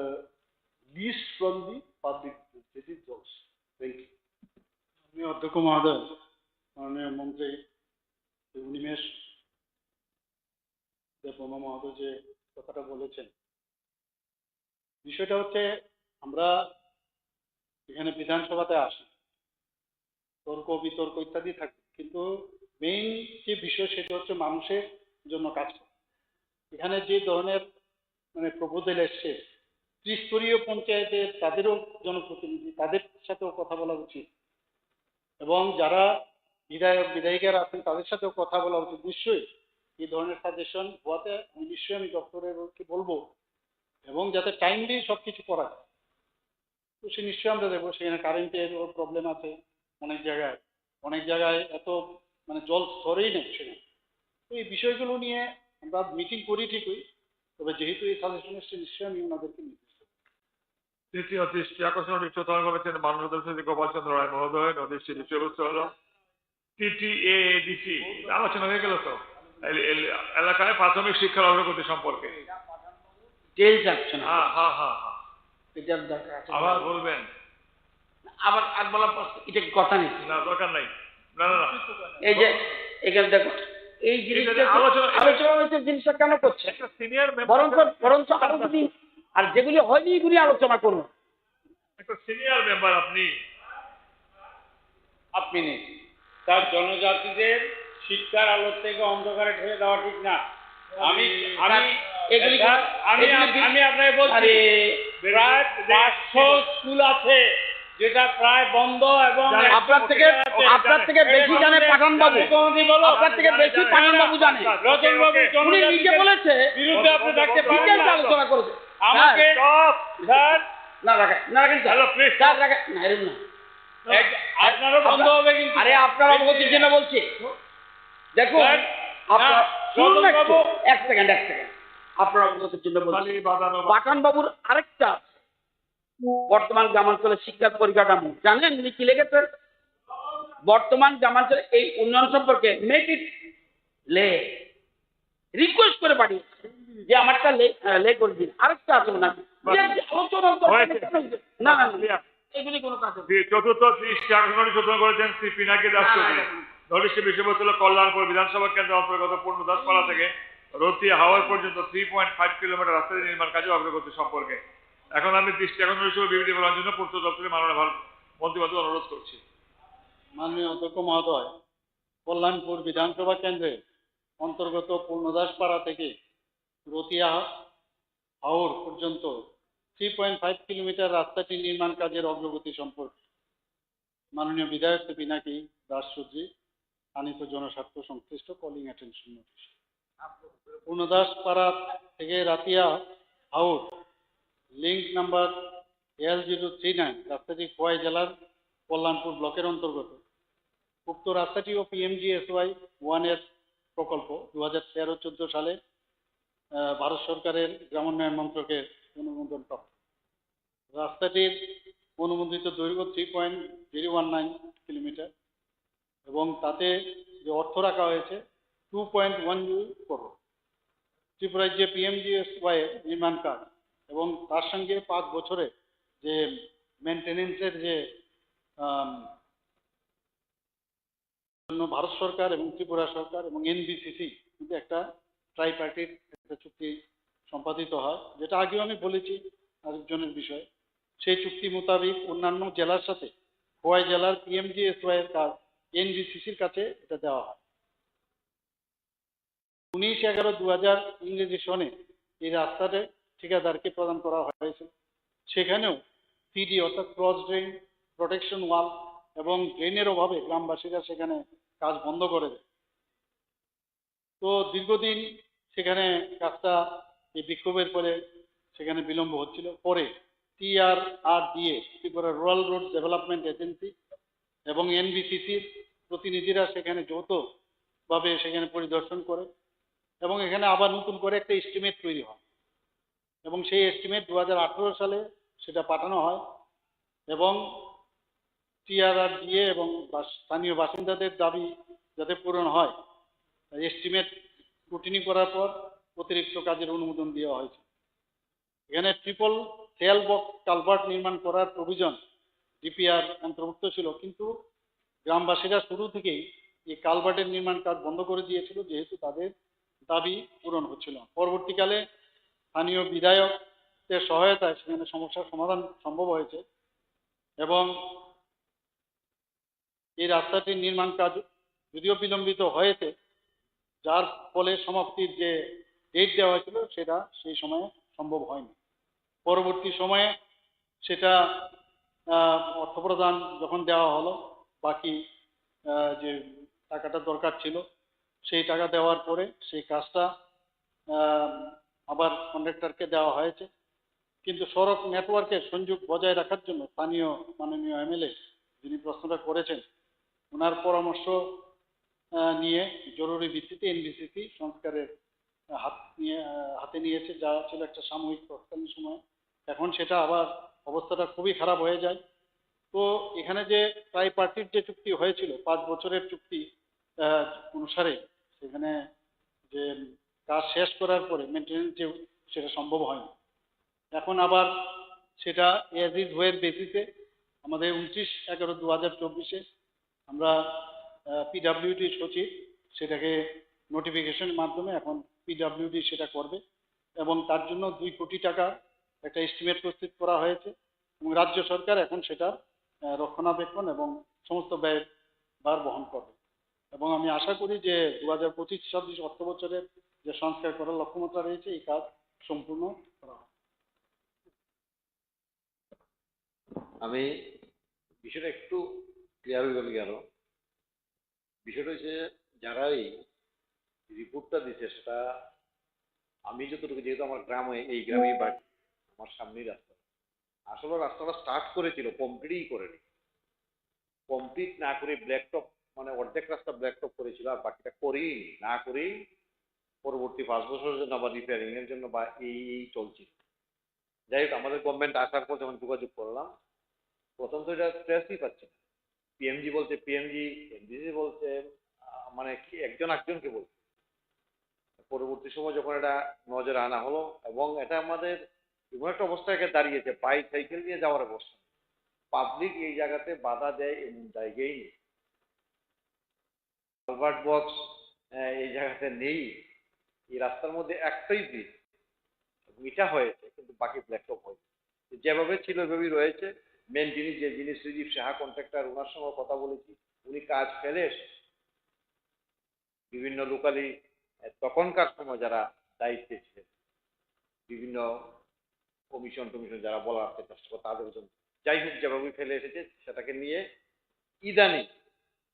lease from the public utilities. Thank you. মাননীয় অধ্যক্ষ মহোদয়, মাননীয় মন্ত্রী উনিমেষ দেববর্মা মহোদয় যে কথাটা বলেছেন, বিষয়টা হচ্ছে আমরা এখানে বিধানসভাতে আসি, তর্ক বিতর্ক ইত্যাদি থাকে, কিন্তু মেইন যে বিষয় সেটা হচ্ছে মানুষের জন্য কাজ করা। এখানে যে ধরনের মানে প্রপোজাল এসছে, ত্রিস্তরীয় পঞ্চায়েতের তাদেরও জনপ্রতিনিধি, তাদের সাথেও কথা বলা উচিত, এবং যারা বিধায়ক বিধায়িকারা আছেন তাদের সাথেও কথা বলা উচিত। নিশ্চয়ই এই ধরনের সাজেশন হওয়াতে নিশ্চয়ই আমি দপ্তরেরকে বলবো, এবং যাতে টাইমলি সবকিছু করা যায়। তো সে নিশ্চয়ই আমরা দেখবো সেখানে কারেন্টের প্রবলেম আছে অনেক জায়গায় এত মানে জল স্তরেই নেই সেখানে। তো এই বিষয়গুলো নিয়ে আমরা মিটিং করি ঠিকই, তবে যেহেতু এই সাজেশন এসছে নিশ্চয়ই আমি ওনাদেরকে নির্দেশ দেবো। তৃতীয় দৃষ্টি আকর্ষণ একটু উত্থাপন করেছেন মাননীয় সদস্য গোপাল চন্দ্র রায় মহোদয়। নদীর বিষয়বস্তু হলো TTADC, আলোচনা হয়ে গেল তো এলাকায় প্রাথমিক শিক্ষার অগ্রগতি সম্পর্কে। তেল যাচ্ছে না, হ্যাঁ হ্যাঁ হ্যাঁ হ্যাঁ, এটার দরকার আছে। আবার বলবেন? আবার আর বলার পর এটা কি কথা নেই? না, দরকার নাই। না না না, এই যে এখানে দেখো এই জিনিসটা আলোচনা হয়েছে, জিনিসটা কেন করছে? একটা সিনিয়র বরঞ্চ আরো যদি আর যেগুলি হয়নি এগুলি আলোচনা করুন। একটা সিনিয়র মেম্বার আপনি মিনিট, তার জনজাতিদের শিক্ষার আলো থেকে অন্ধকারে ঠেলে দেওয়া ঠিক না। আমি আমি এগুলি আমি আমি আপনাকে বলছি, প্রায় 500 স্কুল আছে যেটা প্রায় বন্ধ, এবং আপনার থেকে বেশি জানে পাঠান বাবু, আপনার থেকে বেশি পাঠান বাবু জানে। রতন বাবু উনি নিজে বলেছে বিরুদ্ধে আপনি থাকতে পারেন না। আলোচনা করেছে আমাকে স্যার না রাখেন না, রাখেন হ্যালো প্লিজ স্যার, রাখেন না, এরকম না। আপনারও বন্ধ হবে কিন্তু। আরে আপনার অবগতির জন্য বলছি, দেখুন স্যার, আপনার না, শুনুন রতন একটু, বাবু। এক সেকেন্ড। আপনার অবগতির জন্য বলছি। খালি বাঁধানো পাঠান বাবুর আরেকটা আছে। বর্তমান গ্রামাঞ্চলের শিক্ষার পরিকাঠামো জানেন উনি কি লিখেছেন? বর্তমান গ্রামাঞ্চলে এই উন্নয়ন সম্পর্কে মেক ইট লে রিকোয়েস্ট করে পাঠিয়েছে যে আমারটা লে করে দিন। আরেকটা আছে ওনার আলোচনা হয়েছে। না না না, এগুলি কোনো কাজ হবে না। চতুর্থ দৃষ্টি আকর্ষণ সূচনা করেছেন শ্রী পিনাকি দাস চৌধুরী। ধলেশ্বরী বিশ্ববিদ্যালয় কল্যাণপুর বিধানসভা কেন্দ্রের অন্তর্গত পূর্ণদাসপাড়া থেকে রতিয়া হাওয়ার পর্যন্ত 3.5 কিলোমিটার রাস্তাটি নির্মাণ কাজে অগ্রগতি সম্পর্কে এখন আমি দৃষ্টি আকর্ষণ হিসেবে বিবৃতি বলার জন্য পূর্ত দপ্তরের মাননীয় মন্ত্রীবাদী অনুরোধ করছি। মাননীয় অধ্যক্ষ মহোদয়, কল্যাণপুর বিধানসভা কেন্দ্রের অন্তর্গত পূর্ণদাসপাড়া থেকে রতিয়া হাওর পর্যন্ত 3.5 কিলোমিটার রাস্তাটি নির্মাণ কাজের অগ্রগতি সম্পর্কে মাননীয় বিধায়ক শ্রী পিনাকি দাস চৌধুরী আনিত জনস্বার্থ সংশ্লিষ্ট কলিং অ্যাটেনশন নোটিশ। পূর্ণদাসপাড়া থেকে রাতিয়া হাওর লিঙ্ক নাম্বার L039 রাস্তাটি খোয়াই জেলার কল্যাণপুর ব্লকের অন্তর্গত। উক্ত রাস্তাটিও PMGSY 1 এর প্রকল্প 2013-14 সালে ভারত সরকারের গ্রামোন্নয়ন মন্ত্রকের অনুমোদন প্রাপ্ত। রাস্তাটির অনুমোদিত দৈর্ঘ্য 3.019 কিলোমিটার এবং তাতে যে অর্থ রাখা হয়েছে 2.1 করোড়। ত্রিপুরায় যে PMGSY এর নির্মাণ কাজ এবং তার সঙ্গে 5 বছরে যে মেনটেনেন্সের যে জন্য ভারত সরকার এবং ত্রিপুরা সরকার এবং NBCC কিন্তু একটা ট্রাইপার্টিট একটা চুক্তি সম্পাদিত হয়, যেটা আগেও আমি বলেছি আরেকজনের বিষয়। সেই চুক্তি মোতাবেক অন্যান্য জেলার সাথে খোয়াই জেলার PMGSY এর কাজ NBCCর কাছে এটা দেওয়া হয়। 19/11/2000 ইংরেজি সনে এই রাস্তাটা ঠিকাদারকে প্রদান করা হয়েছে। সেখানেও PD অর্থাৎ ক্রস ড্রেন, প্রোটেকশন ওয়াল এবং ড্রেনের অভাবে গ্রামবাসীরা সেখানে কাজ বন্ধ করে দেয়। তো দীর্ঘদিন সেখানে কাজটা এই বিক্ষোভের পরে সেখানে বিলম্ব হচ্ছিল। পরে TRRDA Tripura rural road development agency এবং NBCCর প্রতিনিধিরা সেখানে যৌথভাবে সেখানে পরিদর্শন করে এবং এখানে আবার নতুন করে একটা এস্টিমেট তৈরি হয় এবং সেই এস্টিমেট 2018 সালে সেটা পাঠানো হয় এবং TRRDA এবং স্থানীয় বাসিন্দাদের দাবি যাতে পূরণ হয় এস্টিমেট স্ক্রুটিনি করার পর অতিরিক্ত কাজের অনুমোদন দেওয়া হয়েছে। এখানে ট্রিপল সেল বক্স কালভার্ট নির্মাণ করার প্রভিজন DPR অন্তর্ভুক্ত ছিল, কিন্তু গ্রামবাসীরা শুরু থেকেই এই কালভার্টের নির্মাণ কাজ বন্ধ করে দিয়েছিল যেহেতু তাদের দাবি পূরণ হচ্ছিল। পরবর্তীকালে স্থানীয় বিধায়কদের সহায়তায় সেখানে সমস্যার সমাধান সম্ভব হয়েছে এবং এই রাস্তাটির নির্মাণ কাজ যদিও বিলম্বিত হয়েছে, যার ফলে সমাপ্তির যে ডেট দেওয়া হয়েছিল সেটা সেই সময়ে সম্ভব হয়নি। পরবর্তী সময়ে সেটা অর্থ প্রদান যখন দেওয়া হলো, বাকি যে টাকাটা দরকার ছিল সেই টাকা দেওয়ার পরে সেই কাজটা আবার কন্ট্রাক্টরকে দেওয়া হয়েছে। কিন্তু সড়ক নেটওয়ার্কের সংযোগ বজায় রাখার জন্য স্থানীয় মাননীয় MLA যিনি প্রশ্নটা করেছেন ওনার পরামর্শ নিয়ে জরুরি ভিত্তিতে NBCC সংস্কারের হাতে নিয়েছে, যা ছিল একটা সাময়িক তৎকালীন সময়। এখন সেটা আবার অবস্থাটা খুবই খারাপ হয়ে যায়। তো এখানে যে ট্রাইপার্টিট যে চুক্তি হয়েছিল 5 বছরের চুক্তি অনুসারে সেখানে যে কাজ শেষ করার পরে মেনটেনেন্স যে সেটা সম্ভব হয়নি। এখন আবার সেটা এজ ইজ ওয়ের বেসিসে আমাদের 29/11/2024 আমরা PWD সচিব সেটাকে নোটিফিকেশনের মাধ্যমে এখন PWD সেটা করবে এবং তার জন্য 2 কোটি টাকা একটা এস্টিমেট প্রস্তুত করা হয়েছে এবং রাজ্য সরকার এখন সেটা রক্ষণাবেক্ষণ এবং সমস্ত ব্যয়ভার বহন করবে এবং আমি আশা করি যে 2025-26 অর্থ বছরের যে সংস্কার করার লক্ষ্যমাত্রা রয়েছে এই কাজ সম্পূর্ণ করা হবে। আমি বিষয়টা একটু ক্লিয়ার হয়ে গেল কেন, বিষয়টা হচ্ছে যারা এই রিপোর্টটা দিচ্ছে সেটা আমি যতটুকু, যেহেতু আমার গ্রামে এই গ্রামেই বাড়ি, আমার সামনেই রাস্তা, আসলে রাস্তাটা স্টার্ট করেছিল, কমপ্লিটই করেনি। কমপ্লিট না করে ব্ল্যাক টপ মানে অর্ধেক রাস্তা ব্ল্যাক টপ করেছিল আর বাকিটা করেই না করেই পরবর্তী 5 বছরের জন্য আবার রিপেয়ারিং এর জন্য বা এই চলছে। যাই হোক, আমাদের গভর্নমেন্ট আসার পর যখন যোগাযোগ করলাম, প্রথম তো এটা ট্রেসই পাচ্ছি না। পিএমজি বলছে পিএমজি, এনডিসি বলছে, মানে কি একজন একজনকে বলছে। পরবর্তী সময় যখন এটা নজরে আনা হলো, এবং এটা আমাদের এমন একটা অবস্থায় দাঁড়িয়েছে, বাইসাইকেল নিয়ে যাওয়ার অবস্থা। পাবলিক এই জায়গাতে বাধা দেয় এমন জায়গায় নেই, কালভার্ট বক্স এই জায়গাতে নেই। এই রাস্তার মধ্যে একটাই ব্রিজ, এটা হয়েছে, কিন্তু বাকি ব্ল্যাকটপ হয়েছে। যেভাবে ছিল ওইভাবেই রয়েছে। মেন জিনিস যে জিনিস, শ্রীজীব সাহা কন্ট্রাক্টর, ওনার সঙ্গে কথা বলেছি, উনি কাজ ফেলে এসে বিভিন্ন লোকালি তখনকার সময় যারা দায়িত্বে ছিলেন, বিভিন্ন কমিশন টমিশন যারা বলার চেষ্টা করে, তাদের জন্য যাই হোক যেভাবে ফেলে এসেছে, সেটাকে নিয়ে ইদানিং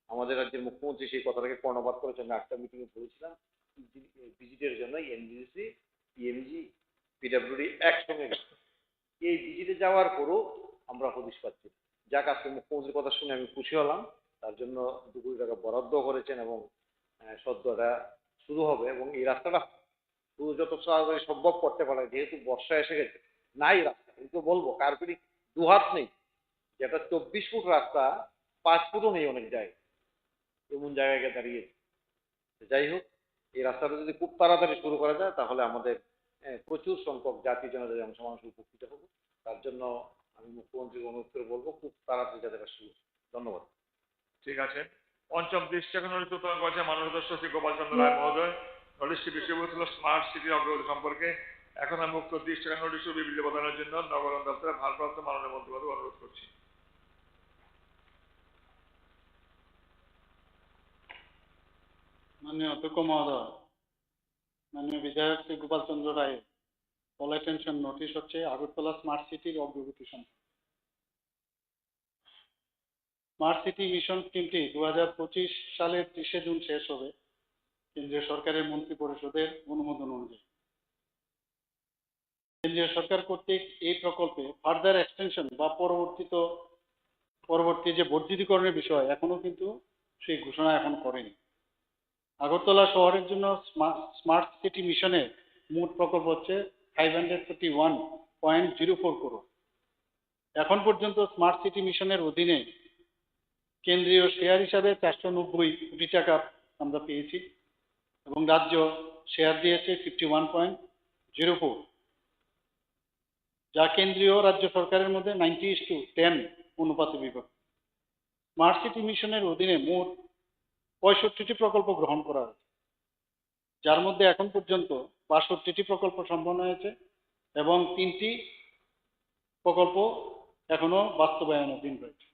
আমাদের রাজ্যের মুখ্যমন্ত্রী সেই কথাটাকে কর্ণপাত করেছেন। আমি একটা মিটিংয়ে বলেছিলাম, ভিজিটের জন্য এনডিসি, পিএমজি, পিডব্লিউডি একসঙ্গে গেছে। এই ভিজিটে যাওয়ার পরও আমরা হদিশ পাচ্ছি। যাক, আজকে মুখ্যমন্ত্রীর কথা শুনে আমি খুশি হলাম। তার জন্য 2 কোটি টাকা বরাদ্দ করেছেন, এবং সদ্য এটা শুরু হবে। এবং এই রাস্তাটা শুরু যত তাড়াতাড়ি সম্ভব করতে পারে, যেহেতু বর্ষা এসে গেছে, নাই রাস্তা, কিন্তু বলবো কার্পেটিং 2 হাত নেই। যেটা 24 ফুট রাস্তা, 5 ফুটও নেই অনেক জায়গায়, এমন জায়গায় দাঁড়িয়েছে। যাই হোক, এই রাস্তাটা যদি খুব তাড়াতাড়ি শুরু করা যায়, তাহলে আমাদের প্রচুর সংখ্যক জাতি জনজাতি অংশ মানুষ উপকৃত হবে। তার জন্য আমি মুখ্যমন্ত্রীকে অনুরোধ করে বলবো, খুব তাড়াতাড়ি যাতে এটা শুরু। ধন্যবাদ। ঠিক আছে। পঞ্চম দৃষ্টি এখন নোটিশ উত্তোলন করেছে মাননীয় সদস্য শ্রী গোপাল চন্দ্র রায় মহোদয়। নোটিশটি বিষয়বস্তু ছিল স্মার্ট সিটির অগ্রগতি সম্পর্কে। এখন আমি উক্ত দৃষ্টি নোটিশ বিবৃতি প্রদানের জন্য নগর দপ্তরের ভারপ্রাপ্ত মাননীয় মন্ত্রী মহোদয় অনুরোধ করছি। মাননীয় অধ্যক্ষ মহোদয়, মাননীয় বিধায়ক শ্রী গোপাল চন্দ্র রায় কল অ্যাটেনশন নোটিশ হচ্ছে আগরতলা স্মার্ট সিটির অগ্রগতি সম্পর্কে। স্মার্ট সিটি মিশন স্কিমটি 2025 সালের 30 জুন শেষ হবে কেন্দ্রীয় সরকারের মন্ত্রী পরিষদের অনুমোদন অনুযায়ী। কেন্দ্রীয় সরকার কর্তৃক এই প্রকল্পে ফার্দার এক্সটেনশন বা পরবর্তী যে বর্ধিতকরণের বিষয় এখনো কিন্তু সেই ঘোষণা এখন করেনি। আগরতলা শহরের জন্য স্মার্ট সিটি মিশনের মোট প্রকল্প হচ্ছে 541.04 করোড়। এখন পর্যন্ত স্মার্ট সিটি মিশনের অধীনে কেন্দ্রীয় শেয়ার হিসাবে 490 কোটি টাকা আমরা পেয়েছি, এবং রাজ্য শেয়ার দিয়েছে 51.04, যা কেন্দ্রীয় রাজ্য সরকারের মধ্যে 90:10 অনুপাতে বিভক্ত। স্মার্ট সিটি মিশনের অধীনে মোট 65টি প্রকল্প গ্রহণ করা হয়েছে, যার মধ্যে এখন পর্যন্ত 62টি প্রকল্প সম্পন্ন হয়েছে এবং 3টি প্রকল্প এখনো বাস্তবায়নাধীন রয়েছে।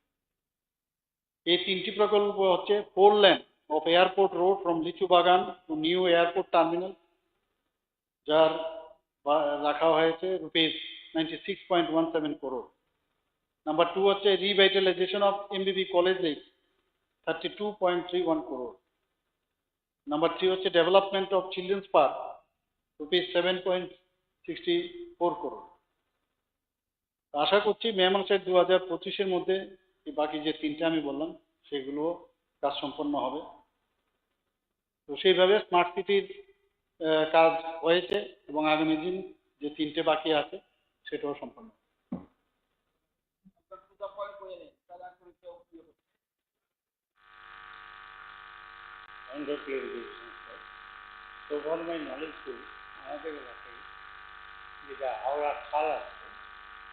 এই 3টি প্রকল্প হচ্ছে 4 lane of airport road from লিচু বাগান টু নিউ এয়ারপোর্ট টার্মিনাল, যার রাখা হয়েছে ₹96.17 করোড়। নাম্বার 2 হচ্ছে revitalization of MBB college 32.31 crore. Number 3 হচ্ছে development of children's park ₹7.64 crore. আশা করছি মে মাসের 2025-এর মধ্যে বাকি যে 3টে আমি বললাম সেগুলো কাজ সম্পন্ন হবে। তো সেইভাবে স্মার্ট সিটির কাজ হয়েছে, এবং আগামী দিন যে 3টে বাকি আছে সেটাও সম্পন্ন হবে। So far my knowledge full, আমাদের এলাকায় যেটা হাওড়া খাল আছে,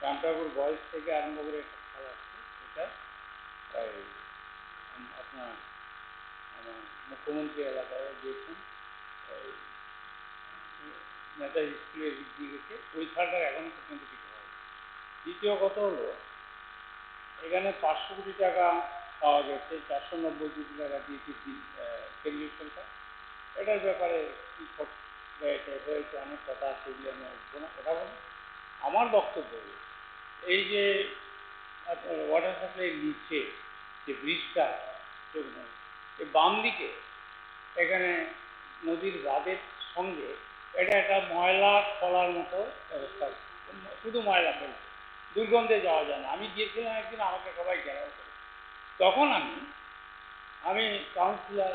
রামটাপুর বয়স থেকে আরম্ভ করে একটা খাল আছে, এটা আপনার আমার মুখ্যমন্ত্রী এলাকায় দিয়েছেন, নেতাজি স্কুলের দিক দিয়ে গেছে, ওই খালটার এখনো পর্যন্ত কিছু হয়। দ্বিতীয় কথা হলো, এখানে 500 কোটি টাকা পাওয়া গেছে, 490 কোটি টাকা দিয়েছে কেন্দ্রীয় সরকার। এটার ব্যাপারে কি হয়েছে অনেক কথা, সেগুলি আমি কথা বলি। আমার বক্তব্য এই যে আপনার ওয়াটার সাপ্লাইয়ের নিচে যে ব্রিজটা এই বাম দিকে, এখানে নদীর বাঁধের সঙ্গে এটা একটা ময়লা খোলার মতো ব্যবস্থা, শুধু ময়লা ফেলছে, দুর্গন্ধে যাওয়া যায় না। আমি গিয়েছিলাম একদিন, আমাকে সবাই ঘেরাও করে। তখন আমি কাউন্সিলর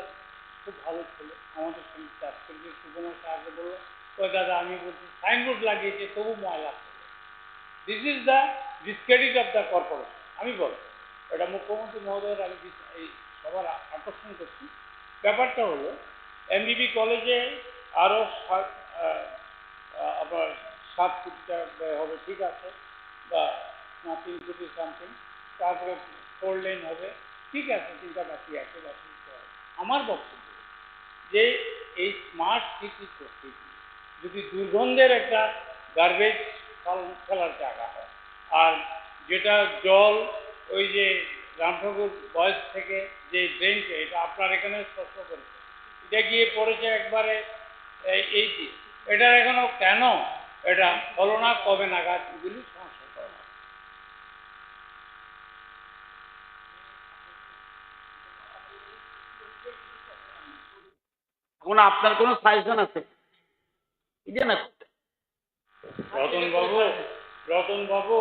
খুব ভালো ছিল, আমাদের সঙ্গে চাষ করবে, সুকুমার আগে বললো, ওই দাদা আমি বলছি সাইনবোর্ড লাগিয়েছে তবু ময়লা করে। This is the discredit of the corporation. আমি বলবো এটা মুখ্যমন্ত্রী মহোদয়ের আমি এই সবার আকর্ষণ করছি। ব্যাপারটা হলো এমবিবি কলেজে আরও আবার 7 কোটি টাকা ব্যয় হবে, ঠিক আছে, বা 3 কোটি সামথিং, তারপরে 4 লেন হবে, ঠিক আছে, চিন্তা বাকি আছে, বাকি আমার বক্তব্য যে এই স্মার্ট সিটি করতে গিয়ে যদি দুর্গন্ধের একটা গার্বেজ ফেলার জায়গা হয়, আর যেটা জল ওই যে রামঠাকুর বয়স থেকে যে ড্রেনকে, এটা আপনার এখানে স্পষ্ট করেছে, এটা গিয়ে পড়েছে একবারে এই এটা এখনো কেন এটা হলো না, কবে নাগাদ এগুলি সমস্যা করা হয়। এখন আপনার কোনো সাজেশন আছে? এই যে না, রতন বাবু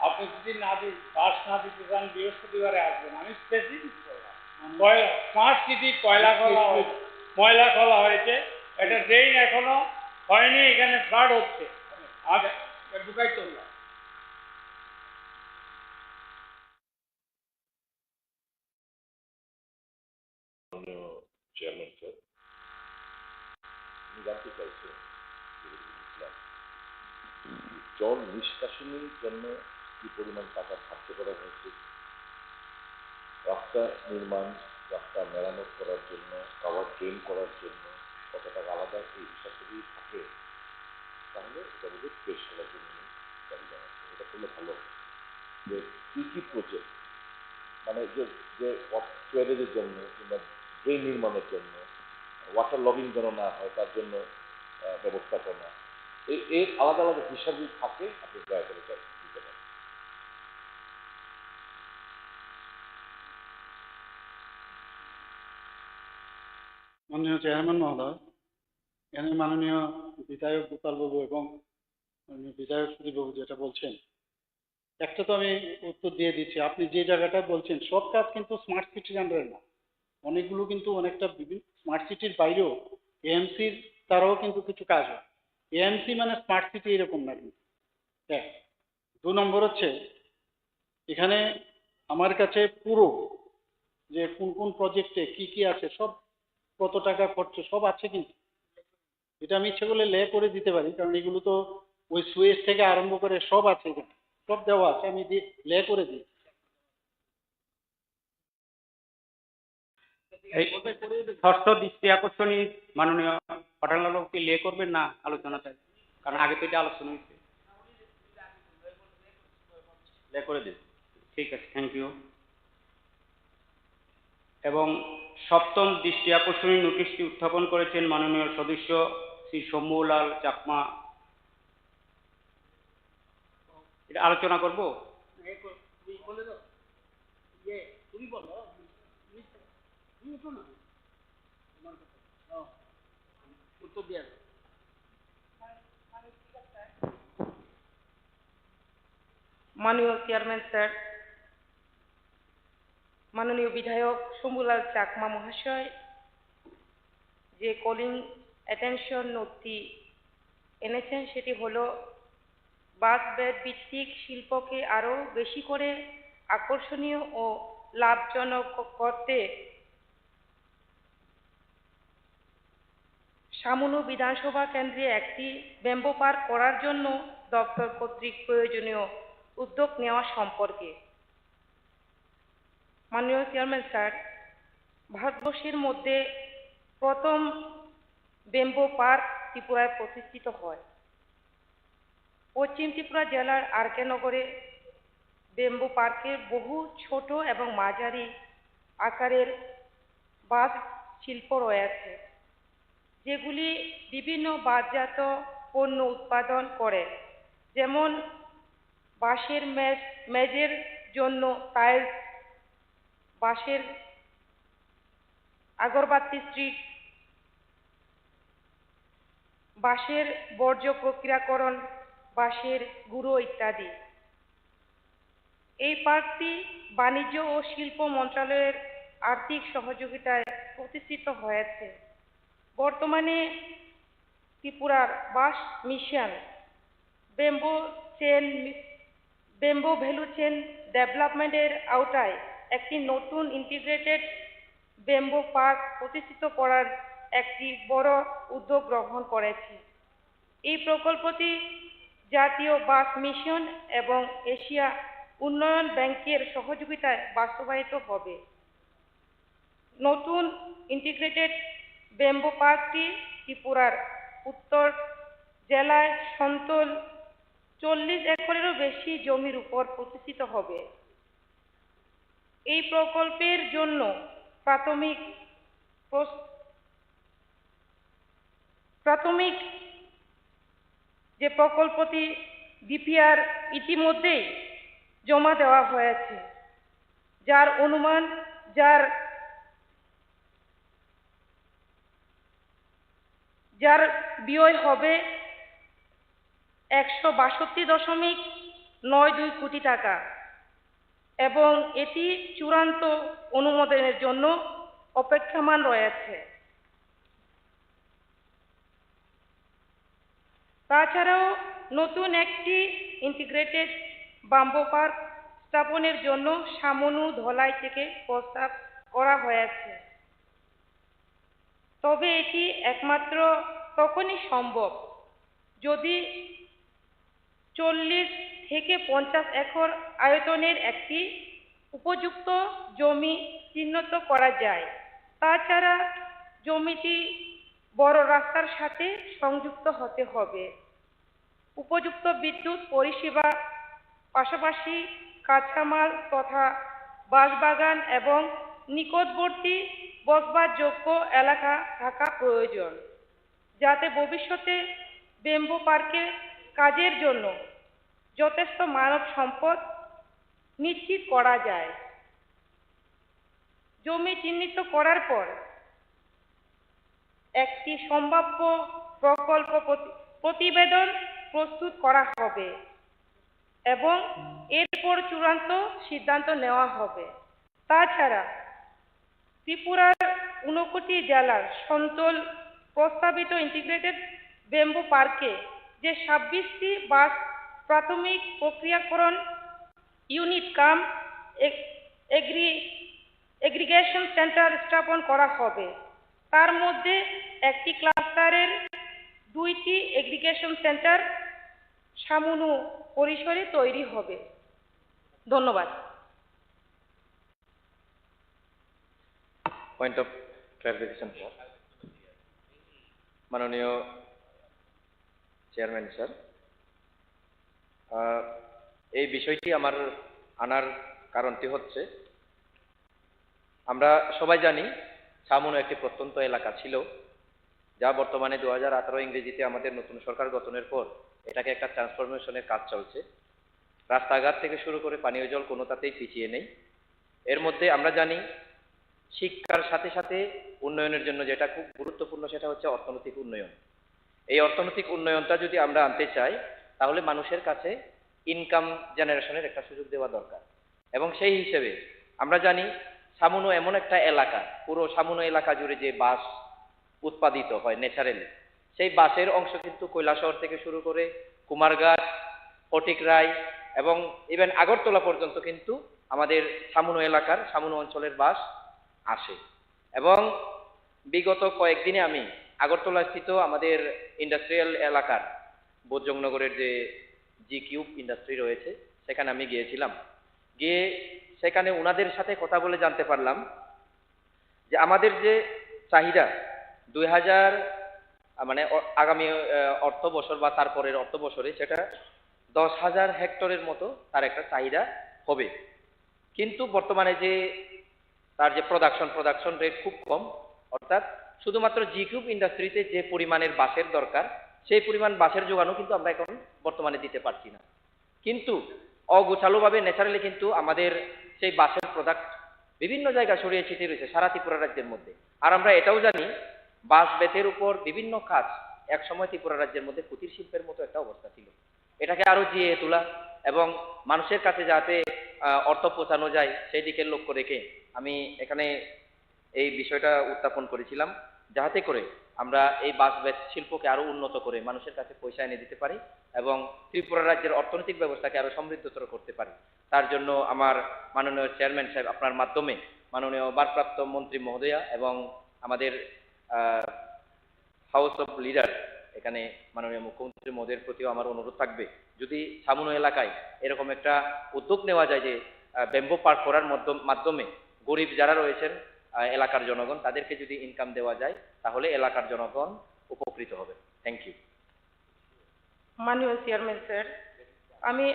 আপনি যদি বাস না দিতে চান বৃহস্পতিবারে আসবেন, আমি স্পেসিফিক করলাম স্মার্ট সিটি ময়লা খোলা হয়েছে, এটা ড্রেন এখনো হয়নি, এখানে ফ্লাড হচ্ছে, ঢুকাই চললাম। চেয়ারম্যান স্যার, আমি জানতে চাইছি জল নিষ্কাশনের জন্য কি পরিমাণ টাকা খরচ করা হয়েছে, রাস্তা নির্মাণ, রাস্তা মেরামত করার জন্য, কাভার ড্রেন করার জন্য কত টাকা আলাদা, এই হিসাব যদি থাকে তাহলে এটা বোধহয় পেশ করার জন্য দাবি জানাচ্ছে। এটা করলে ভালো, যে কি কি প্রজেক্ট, মানে যে টয়লেটের জন্য কিংবা ড্রেন নির্মাণের জন্য, ওয়াটার লগিং যেন না হয় তার জন্য ব্যবস্থাপনা, এর আলাদা আলাদা হিসাব যদি থাকে আপনি দয়া করে দিতে পারেন। মাননীয় চেয়ারম্যান মহোদয়, এখানে মাননীয় বিধায়ক গোপালবাবু এবং মাননীয় বিধায়ক সুদীপবাবু যেটা বলছেন, একটা তো আমি উত্তর দিয়ে দিচ্ছি। আপনি যে জায়গাটা বলছেন সব কাজ কিন্তু স্মার্ট সিটির আন্ডারে না, অনেকগুলো কিন্তু অনেকটা বিভিন্ন স্মার্ট সিটির বাইরেও এএমসির তারাও কিন্তু কিছু কাজ হয়। এএমসি মানে স্মার্ট সিটি এরকম না কিন্তু। এক, 2 নম্বর হচ্ছে এখানে আমার কাছে পুরো যে কোন কোন প্রজেক্টে কি কি আছে সব, কত টাকা খরচ সব আছে, কিন্তু এটা আমি ইচ্ছে করলে লে করে দিতে পারি, কারণ এগুলো তো ওই সুয়েজ থেকে আরম্ভ করে সব আছে, এখানে সব দেওয়া আছে, আমি লে করে দিই। এই ষষ্ঠ দৃষ্টি আকর্ষণী মাননীয় পাঠানলাল কি লে করবেন না আলোচনাটা? কারণ আগে তো এটা আলোচনা হয়েছে। লে করে দিন, ঠিক আছে, থ্যাংক ইউ। এবং সপ্তম দৃষ্টি আকর্ষণী নোটিশটি উত্থাপন করেছেন মাননীয় সদস্য শ্রী শম্ভুলাল চাকমা। এটা আলোচনা করব। মাননীয় চেয়ারম্যান স্যার, মাননীয় বিধায়ক শম্ভুলাল চাকমা মহাশয় যে কলিং অ্যাটেনশন নোটটি এনেছেন সেটি হলো বাঁশবেত ভিত্তিক শিল্পকে আরও বেশি করে আকর্ষণীয় ও লাভজনক করতে সামনু বিধানসভা কেন্দ্রে একটি ব্যাম্বো পার্ক করার জন্য দপ্তর কর্তৃক প্রয়োজনীয় উদ্যোগ নেওয়া সম্পর্কে। মাননীয় চেয়ারম্যান স্যার, ভারতবর্ষের মধ্যে প্রথম ব্যাম্বো পার্ক ত্রিপুরায় প্রতিষ্ঠিত হয়। পশ্চিম ত্রিপুরা জেলার আরকে নগরে ব্যাম্বো পার্কের বহু ছোট এবং মাঝারি আকারের বাঁশ শিল্প রয়েছে, যেগুলি বিভিন্ন বাঁশজাত পণ্য উৎপাদন করে, যেমন বাঁশের মেজের জন্য টাইলস, বাঁশের আগরবাতি স্টিক, বাঁশের বর্জ্য প্রক্রিয়াকরণ, বাঁশের গুঁড়ো ইত্যাদি। এই পার্কটি বাণিজ্য ও শিল্প মন্ত্রণালয়ের আর্থিক সহযোগিতায় প্রতিষ্ঠিত হয়েছে। বর্তমানে ত্রিপুরার বাঁশ মিশন বেম্বো ভ্যালু চেন ডেভেলপমেন্টের আওতায় একটি নতুন ইন্টিগ্রেটেড বেম্বো পার্ক প্রতিষ্ঠিত করার একটি বড় উদ্যোগ গ্রহণ করেছে। এই প্রকল্পটি জাতীয় বাঁশ মিশন এবং এশিয়া উন্নয়ন ব্যাংকের সহযোগিতায় বাস্তবায়িত হবে। নতুন ইন্টিগ্রেটেড বেম্বো পার্কটি ত্রিপুরার উত্তর জেলায় সমতল 40 একরেরও বেশি জমির উপর প্রতিষ্ঠিত হবে। এই প্রকল্পের জন্য প্রাথমিক যে প্রকল্পটি ডিপিআর ইতিমধ্যেই জমা দেওয়া হয়েছে, যার অনুমান যার ব্যয় হবে 162.92 কোটি টাকা এবং এটি চূড়ান্ত অনুমোদনের জন্য অপেক্ষমান রয়েছে। তাছাড়াও নতুন একটি ইন্টিগ্রেটেড বাম্বো পার্ক স্থাপনের জন্য সামনু ধলাই থেকে প্রস্তাব করা হয়েছে। তবে এটি একমাত্র তখনই সম্ভব যদি 40 থেকে 50 একর আয়তনের একটি উপযুক্ত জমি চিহ্নিত করা যায়। তাছাড়া জমিটি বড় রাস্তার সাথে সংযুক্ত হতে হবে। উপযুক্ত বিদ্যুৎ পরিষেবা, পাশাপাশি কাঁচামাল তথা বাঁশবাগান এবং নিকটবর্তী বসবাসযোগ্য এলাকা থাকা প্রয়োজন, যাতে ভবিষ্যতে বেম্বো পার্কে কাজের জন্য যথেষ্ট মানব সম্পদ নিশ্চিত করা যায়। জমি চিহ্নিত করার পর একটি সম্ভাব্য প্রকল্প প্রতিবেদন প্রস্তুত করা হবে এবং এরপর চূড়ান্ত সিদ্ধান্ত নেওয়া হবে। তাছাড়া ত্রিপুরার 59 জেলার সমতল প্রস্তাবিত ইন্টিগ্রেটেড বেম্বো পার্কে যে 26টি বাঁশ প্রাথমিক প্রক্রিয়াকরণ ইউনিট কাম এগ্রিগেশন সেন্টার স্থাপন করা হবে, তার মধ্যে একটি ক্লাস্টারের 2টি এগ্রিগেশন সেন্টার সামনু পরিসরে তৈরি হবে। ধন্যবাদ। Point of clarification sir. মাননীয় চেয়ারম্যান স্যার, এই বিষয়টি আমার আনার কারণটি হচ্ছে, আমরা সবাই জানি সামনু একটি প্রত্যন্ত এলাকা ছিল, যা বর্তমানে 2018 ইংরেজিতে আমাদের নতুন সরকার গঠনের পর এটাকে একটা ট্রান্সফরমেশনের কাজ চলছে। রাস্তাঘাট থেকে শুরু করে পানীয় জল কোনোটাতেই পিছিয়ে নেই। এর মধ্যে আমরা জানি শিক্ষার সাথে সাথে উন্নয়নের জন্য যেটা খুব গুরুত্বপূর্ণ সেটা হচ্ছে অর্থনৈতিক উন্নয়ন। এই অর্থনৈতিক উন্নয়নটা যদি আমরা আনতে চাই তাহলে মানুষের কাছে ইনকাম জেনারেশনের একটা সুযোগ দেওয়া দরকার। এবং সেই হিসেবে আমরা জানি সামনু এমন একটা এলাকা, পুরো সামনু এলাকা জুড়ে যে বাঁশ উৎপাদিত হয় ন্যাচারালি, সেই বাঁশের অংশ কিন্তু কৈলাসহর থেকে শুরু করে কুমারঘাট, ফটিকরাই এবং ইভেন আগরতলা পর্যন্ত কিন্তু আমাদের সামনু এলাকার, সামনু অঞ্চলের বাঁশ আসে। এবং বিগত কয়েকদিনে আমি আগরতলা স্থিত আমাদের ইন্ডাস্ট্রিয়াল এলাকার বোধজংনগরের যে জি কিউব ইন্ডাস্ট্রি রয়েছে সেখানে আমি গিয়েছিলাম। গিয়ে সেখানে ওনাদের সাথে কথা বলে জানতে পারলাম যে আমাদের যে চাহিদা 2000 মানে আগামী অর্থ বছর বা তারপরের অর্থ বছরে সেটা 10,000 হেক্টরের মতো তার একটা চাহিদা হবে। কিন্তু বর্তমানে যে তার যে প্রোডাকশন রেট খুব কম, অর্থাৎ শুধুমাত্র জি কিউব ইন্ডাস্ট্রিতে যে পরিমাণের বাঁশের দরকার সেই পরিমাণ বাঁশের যোগানও কিন্তু আমরা এখন বর্তমানে দিতে পারছি না। কিন্তু অগোছালোভাবে ন্যাচারালি কিন্তু আমাদের সেই বাঁশের প্রোডাক্ট বিভিন্ন জায়গায় ছড়িয়ে ছিটিয়ে রয়েছে সারা ত্রিপুরা রাজ্যের মধ্যে। আর আমরা এটাও জানি বাঁশ বেতের উপর বিভিন্ন কাজ একসময় ত্রিপুরা রাজ্যের মধ্যে কুটির শিল্পের মতো একটা অবস্থা ছিল। এটাকে আরো জিয়ে তোলা এবং মানুষের কাছে যাতে অর্থ পৌঁছানো যায় সেই দিকে লক্ষ্য রেখে আমি এখানে এই বিষয়টা উত্থাপন করেছিলাম, যাতে করে আমরা এই বাঁশ বেত শিল্পকে আরো উন্নত করে মানুষের কাছে পয়সা এনে দিতে পারি এবং ত্রিপুরা রাজ্যের অর্থনৈতিক ব্যবস্থাকে আরো সমৃদ্ধতর করতে পারি। তার জন্য আমার মাননীয় চেয়ারম্যান সাহেব আপনার মাধ্যমে মাননীয় ভারপ্রাপ্ত মন্ত্রী মহোদয়া এবং আমাদের হাউস অফ লিডার এখানে মাননীয় মুখ্যমন্ত্রী মহোদয়ের প্রতিও আমার অনুরোধ থাকবে, যদি ছামুনো এলাকায় এরকম একটা উদ্যোগ নেওয়া যায় যে ব্যাম্বো পার্ক করার মাধ্যমে গরিব যারা রয়েছেন এলাকার জনগণ তাদেরকে যদি ইনকাম দেওয়া যায় তাহলে এলাকার জনগণ উপকৃত হবে। Thank you. মাননীয় চেয়ারম্যান স্যার, আমি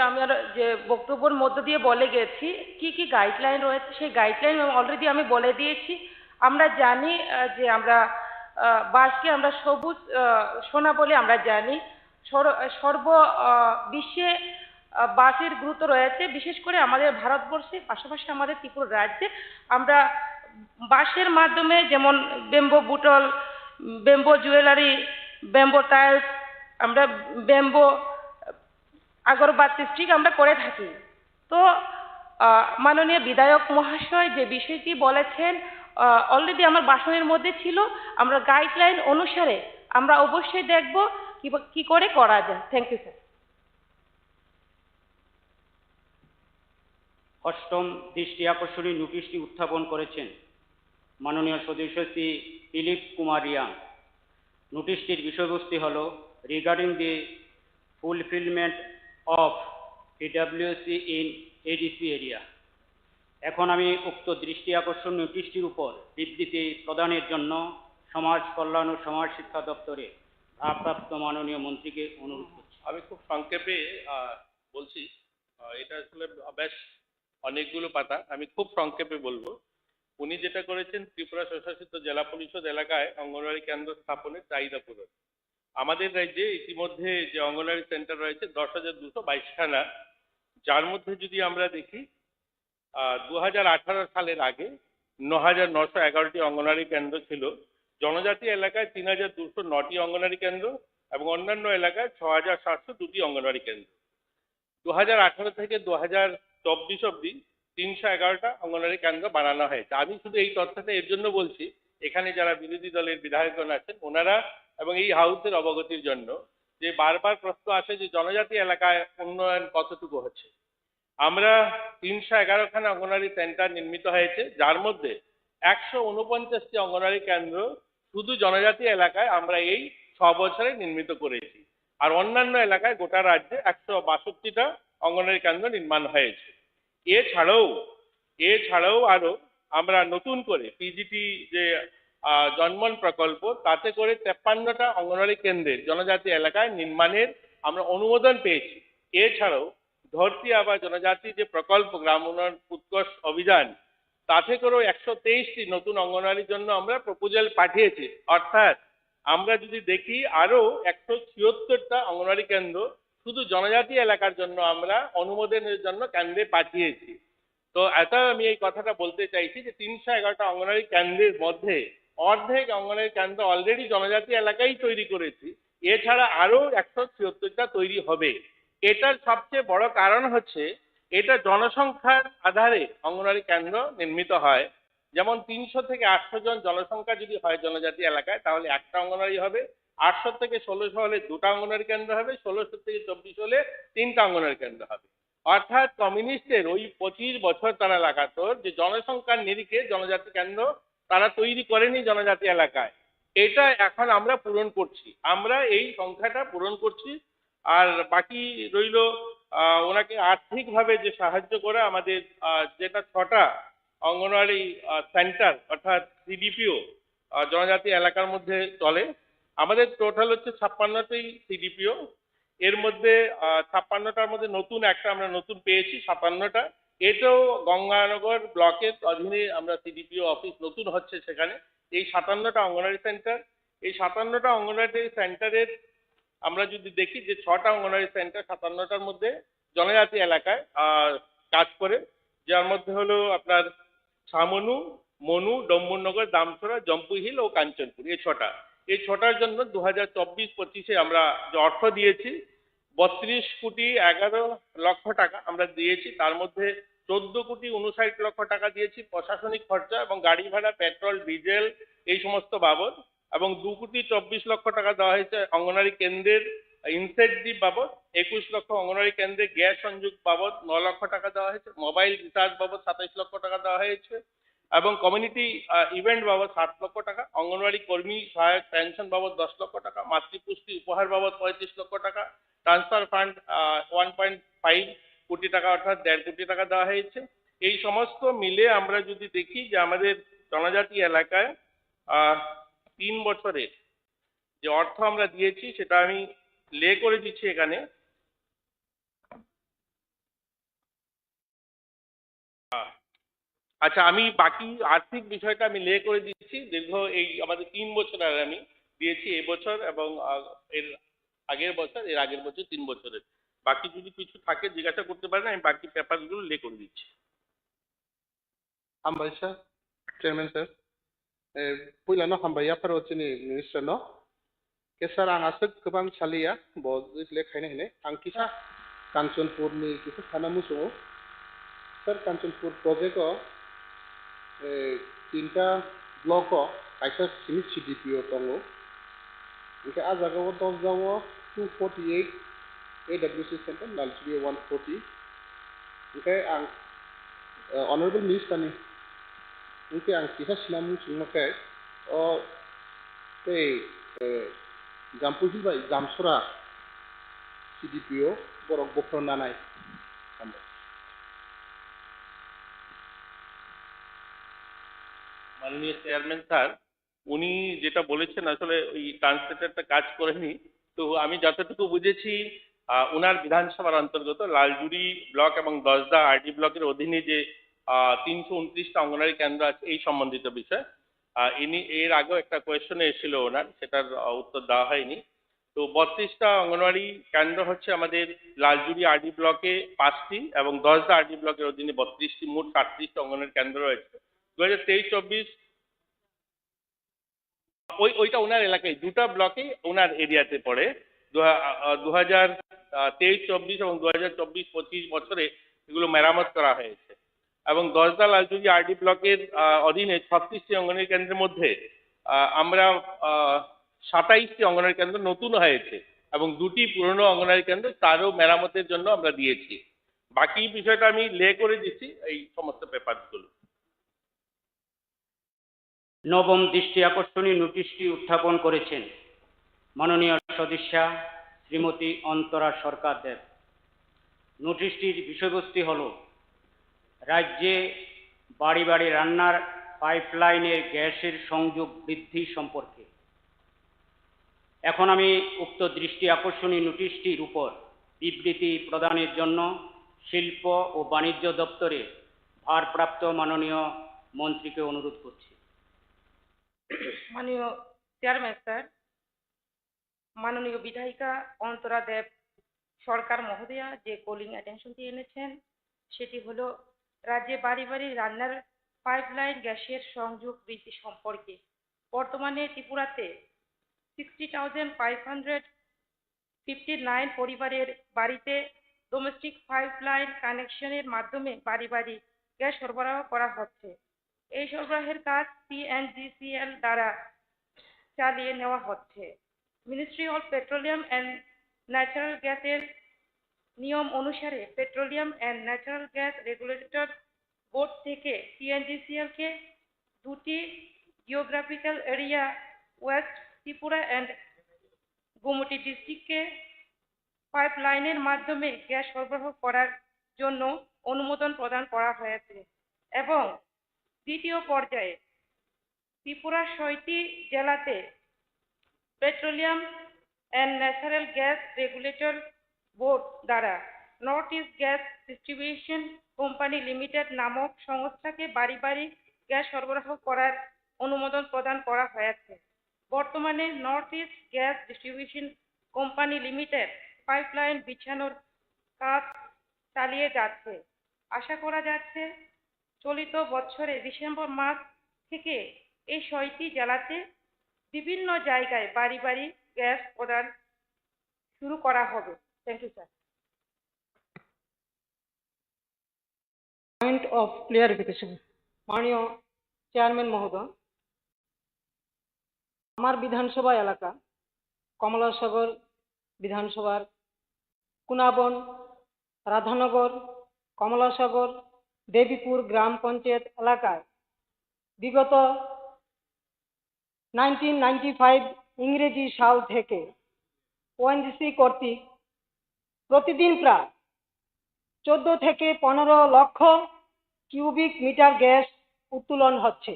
আমার যে বক্তব্যের মধ্য দিয়ে বলে গেছি কি কি গাইডলাইন রয়েছে, সেই গাইডলাইন অলরেডি আমি বলে দিয়েছি। আমরা জানি যে আমরা বাঁশকে আমরা সবুজ সোনা বলে আমরা জানি। সর্ব বিশ্বে বাঁশের গুরুত্ব রয়েছে, বিশেষ করে আমাদের ভারতবর্ষে, পাশাপাশি আমাদের ত্রিপুরা রাজ্যে। আমরা বাঁশের মাধ্যমে যেমন bamboo বুটল, bamboo jewellery, bamboo tiles, আমরা ব্যাম্বো আগরবাতি স্টিক আমরা করে থাকি। তো মাননীয় বিধায়ক মহাশয় যে বিষয়টি বলেছেন অলরেডি আমার ভাষণের মধ্যে ছিল। আমরা গাইডলাইন অনুসারে আমরা অবশ্যই দেখব কি করে করা যায়। Thank you sir. অষ্টম দৃষ্টি আকর্ষণী নোটিশটি উত্থাপন করেছেন মাননীয় সদস্য শ্রী দিলীপ কুমার রিয়াং। নোটিশটির বিষয়বস্তু হল regarding the fulfilment of PWC in ADC area. এখন আমি উক্ত দৃষ্টি আকর্ষণ নোটিশটির উপর বিবৃতি প্রদানের জন্য সমাজ কল্যাণ ও সমাজ শিক্ষা দপ্তরে ভারপ্রাপ্ত মাননীয় মন্ত্রীকে অনুরোধ করছি। আমি খুব সংক্ষেপে বলছি, এটা আসলে বেশ অনেকগুলো পাতা, আমি খুব সংক্ষেপে বলবো। উনি যেটা করেছেন, ত্রিপুরা স্বশাসিত জেলা পরিষদ এলাকায় অঙ্গনওয়াড়ি কেন্দ্র স্থাপনের চাহিদা পূরণ। আমাদের রাজ্যে ইতিমধ্যে যে অঙ্গনওয়াড়ি সেন্টার রয়েছে 10,222খানা, যার মধ্যে যদি আমরা দেখি 2018 সালের আগে 9,911টি অঙ্গনওয়াড়ি কেন্দ্র ছিল। জনজাতি এলাকায় 3,209টি অঙ্গনওয়াড়ি কেন্দ্র এবং অন্যান্য এলাকায় 6,702টি অঙ্গনওয়াড়ি কেন্দ্র। 2018 থেকে 2024 অবধি 311টা অঙ্গনওয়াড়ি কেন্দ্র বানানো হয়েছে। আমি শুধু এই তথ্যটা এর জন্য বলছি, এখানে যারা বিরোধী দলের বিধায়কগণ আছেন ওনারা এবং এই হাউসের অবগতির জন্য, যে বারবার প্রশ্ন আসে যে জনজাতি এলাকায় উন্নয়ন কতটুকু হচ্ছে। আমরা 311খানা অঙ্গনওয়াড়ি সেন্টার নির্মিত হয়েছে, যার মধ্যে 149টি অঙ্গনওয়াড়ি কেন্দ্র শুধু জনজাতি এলাকায় আমরা এই 6 বছরে নির্মিত করেছি। আর অন্যান্য এলাকায় গোটা রাজ্যে 162টা অঙ্গনওয়াড়ি কেন্দ্র নির্মাণ হয়েছে। এছাড়াও আরো আমরা নতুন করে পিজিটি যে জন্মন প্রকল্প, তাতে করে 53টা অঙ্গনওয়াড়ি কেন্দ্রের জনজাতি এলাকায় নির্মাণের আমরা অনুমোদন পেয়েছি। এছাড়াও ধরতি আবা জনজাতি যে প্রকল্প গ্রাম উন্নয়ন উৎকর্ষ অভিযান, তাতে করেও 123টি নতুন অঙ্গনওয়াড়ির জন্য আমরা প্রপোজাল পাঠিয়েছি। অর্থাৎ আমরা যদি দেখি আরো 176টা অঙ্গনওয়াড়ি কেন্দ্র শুধু জনজাতি এলাকার জন্য আমরা অনুমোদনের জন্য কেন্দ্রে পাঠিয়েছি। তো আমি এই কথাটা বলতে চাইছি যে 311টা অঙ্গনওয়াড়ি কেন্দ্রের মধ্যে অর্ধেক অঙ্গনওয়াড়ি কেন্দ্র অলরেডি জনজাতি এলাকায় তৈরি করেছি, এছাড়া আরো 176টা তৈরি হবে। এটার সবচেয়ে বড় কারণ হচ্ছে এটা জনসংখ্যার আধারে অঙ্গনওয়াড়ি কেন্দ্র নির্মিত হয়। যেমন 300 থেকে 800 জন জনসংখ্যা যদি হয় জনজাতি এলাকায়, তাহলে একটা অঙ্গনওয়াড়ি হবে। 800 থেকে 1600 হলে 2টা অঙ্গনওয়াড়ি কেন্দ্র হবে। 1600 থেকে 24 হলে 3টা অঙ্গনওয়াড়ি কেন্দ্র হবে। অর্থাৎ কমিউনিস্টের ওই 25 বছর তারা লাগাতার যে জনসংখ্যার নিরিখে জনজাতি কেন্দ্র তারা তৈরি করেনি জনজাতি এলাকায়, এটা এখন আমরা পূরণ করছি। আমরা এই সংখ্যাটা পূরণ করছি। আর বাকি রইল ওনাকে আর্থিকভাবে যে সাহায্য করে আমাদের যেটা 6টা অঙ্গনওয়াড়ি সেন্টার অর্থাৎ সিডিপিও জনজাতি এলাকার মধ্যে চলে। আমাদের টোটাল হচ্ছে 56টি সিডিপিও। এর মধ্যে 56টার মধ্যে নতুন একটা আমরা নতুন পেয়েছি 57টা। এটাও গঙ্গানগর ব্লকের অধীনে আমরা সিডিপিও অফিস নতুন হচ্ছে সেখানে। এই 57টা অঙ্গনওয়াড়ি সেন্টার, এই 57টা অঙ্গনওয়াড়ি সেন্টারের আমরা যদি দেখি যে 6টা অঙ্গনওয়াড়ি সেন্টার 57টার মধ্যে জনজাতি এলাকায় কাজ করে, যার মধ্যে হলো আপনার ছামনু, মনু, ডম্বুরনগর, দামছড়া, জম্পুহিল ও কাঞ্চনপুর। এই 6টার জন্য 2024-25-এ আমরা যে অর্থ দিয়েছি 32 কোটি 11 লক্ষ টাকা আমরা দিয়েছি। তার মধ্যে 14,59,00,000 টাকা দিয়েছি প্রশাসনিক খরচা এবং গাড়ি ভাড়া, পেট্রোল, ডিজেল এই সমস্ত বাবদ, এবং 2,24,00,000 টাকা দেওয়া হয়েছে অঙ্গনওয়াড়ি কেন্দ্রের ইনসেন্টিভ বাবদ, 21 লক্ষ অঙ্গনওয়াড়ি কেন্দ্রে গ্যাস সংযোগ বাবদ 9 লক্ষ টাকা দেওয়া হয়েছে, মোবাইল রিচার্জ বাবদ 27 লক্ষ টাকা দেওয়া হয়েছে, এবং কমিউনিটি ইভেন্ট বাবদ 7 লক্ষ টাকা, অঙ্গনওয়াড়ি কর্মী সহায়ক পেনশন বাবদ 10 লক্ষ টাকা, মাতৃপুষ্টি উপহার বাবদ 35 লক্ষ টাকা, ট্রান্সফার ফান্ড 1.5 কোটি টাকা অর্থাৎ 1.5 কোটি টাকা দেওয়া হয়েছে। এই সমস্ত মিলে আমরা যদি দেখি যে আমাদের জনজাতি এলাকায় 3 বছরের যে অর্থ আমরা দিয়েছি সেটা আমি লে করে দিচ্ছি এখানে। আচ্ছা, আমি বাকি আর্থিক বিষয়টা আমি লে করে দিচ্ছি। দীর্ঘ এই আমাদের 3 বছর আর আমি দিয়েছি এবছর এবং এর আগের বছর, এর আগের বছর 3 বছরের। বাকি যদি কিছু থাকে জিজ্ঞাসা করতে পারেন, আমি বাকি পেপারগুলো লে করে দিচ্ছি। हामबाय सार चेयरमैन सार पहिलानो हामबाय भारतनि मिनिस्टार न के सार आंहासो गोबां सालिया बले खायनो हैने आं किसा कांचनपुरनि किसा थाना मुसुङो सार कांचनपुर प्रोजेक्ट तीनटा ब्लक कायसा सिनि सीडीपीओ दङ ओमफ्राय आ जागायाव 10 दङ 248 एडब्लिउसी सेन्टार लालजुरि 140 ओमफ्राय आं ऑनरेबल मिनिस्टारनि ओमफ्राय आं किसा सिना मुसुङाखाय बे जाम्पुहिबाय जामसरा सीडीपीओ बरक बख्रनानाय মাননীয় চেয়ারম্যান স্যার, উনি যেটা বলেছেন আসলে ওই ট্রান্সলেটরটা কাজ করেনি, তো আমি যতটুকু বুঝেছি ওনার বিধানসভার অন্তর্গত লালজুড়ি ব্লক এবং দশদা আরডি ব্লকের অধীনে যে 329টা অঙ্গনওয়াড়ি কেন্দ্র আছে এই সম্বন্ধিত বিষয়। ইনি এর আগেও একটা কোয়েশ্চনে এসেছিল ওনার, সেটার উত্তর দেওয়া হয়নি। তো 32টা অঙ্গনওয়াড়ি কেন্দ্র হচ্ছে আমাদের লালজুড়ি আরডি ব্লকে 5টি এবং দশদা আরডি ব্লকের অধীনে 32টি, মোট 37টা অঙ্গনওয়াড়ি কেন্দ্র রয়েছে। 2023-24 ওইটা ওনার এলাকায়, দুটা ব্লকে ওনার এরিয়াতে পড়ে। 2023-24 এবং 2024-25 বছরে এগুলো মেরামত করা হয়েছে এবং দশদা লালজুড়ি আরডি ব্লকের অধীনে 36টি অঙ্গনওয়াড়ি কেন্দ্রের মধ্যে আমরা 27টি অঙ্গনওয়াড়ি কেন্দ্র নতুন হয়েছে এবং 2টি পুরনো অঙ্গনওয়াড়ি কেন্দ্র তারও মেরামতের জন্য আমরা দিয়েছি। বাকি বিষয়টা আমি লে করে দিচ্ছি এই সমস্ত পেপারগুলো। নবম দৃষ্টি আকর্ষণী নোটিশটি উত্থাপন করেছেন মাননীয় সদস্যা শ্রীমতী অন্তরা সরকার দেব। নোটিশটির বিষয়বস্তু হল রাজ্যে বাড়ি বাড়ি রান্নার পাইপলাইনের গ্যাসের সংযোগ বৃদ্ধি সম্পর্কে। এখন আমি উক্ত দৃষ্টি আকর্ষণী নোটিশটির উপর বিবৃতি প্রদানের জন্য শিল্প ও বাণিজ্য দপ্তরের ভারপ্রাপ্ত মাননীয় মন্ত্রীকে অনুরোধ করছি। মাননীয় চেয়ারম্যান স্যার, মাননীয় বিধায়িকা অন্তরা দেব সরকার মহোদয়া যে কলিং অ্যাটেনশনটি এনেছেন সেটি হলো রাজ্যে বাড়ি বাড়ি রান্নার পাইপলাইন গ্যাসের সংযোগ বৃদ্ধি সম্পর্কে। বর্তমানে ত্রিপুরাতে 60,559 পরিবারের বাড়িতে ডোমেস্টিক পাইপলাইন কানেকশনের মাধ্যমে বাড়ি বাড়ি গ্যাস সরবরাহ করা হচ্ছে। এই সরবরাহের কাজ PNGCL দ্বারা চালিয়ে নেওয়া হচ্ছে। Ministry of petroleum and natural গ্যাসের নিয়ম অনুসারে petroleum and natural gas regulator board থেকে PNGCL কে 2টি geographical area West Tripura and Gomati ডিস্ট্রিক্টকে পাইপলাইনের মাধ্যমে গ্যাস সরবরাহ করার জন্য অনুমোদন প্রদান করা হয়েছে এবং দ্বিতীয় পর্যায়ে ত্রিপুরার 6টি জেলাতে petroleum and natural gas regulator board দ্বারা North East gas distribution company limited নামক সংস্থাকে বাড়ি বাড়ি গ্যাস সরবরাহ করার অনুমোদন প্রদান করা হয়েছে। বর্তমানে North East gas distribution company limited pipeline বিছানোর কাজ চালিয়ে যাচ্ছে। আশা করা যাচ্ছে চলিত বছরে ডিসেম্বর মাস থেকে এই 6টি জেলাতে বিভিন্ন জায়গায় বাড়ি বাড়ি গ্যাস প্রদান শুরু করা হবে। Thank you sir. Point of clarification. মাননীয় চেয়ারম্যান মহোদয়, আমার বিধানসভা এলাকা কমলাসাগর বিধানসভার কুনাবন, রাধানগর, কমলাসাগর, দেবীপুর গ্রাম পঞ্চায়েত এলাকায় বিগত 1995 ইংরেজি সাল থেকে ওএনজিসি কর্তৃক প্রতিদিন প্রায় 14 থেকে 15 লক্ষ কিউবিক মিটার গ্যাস উত্তোলন হচ্ছে,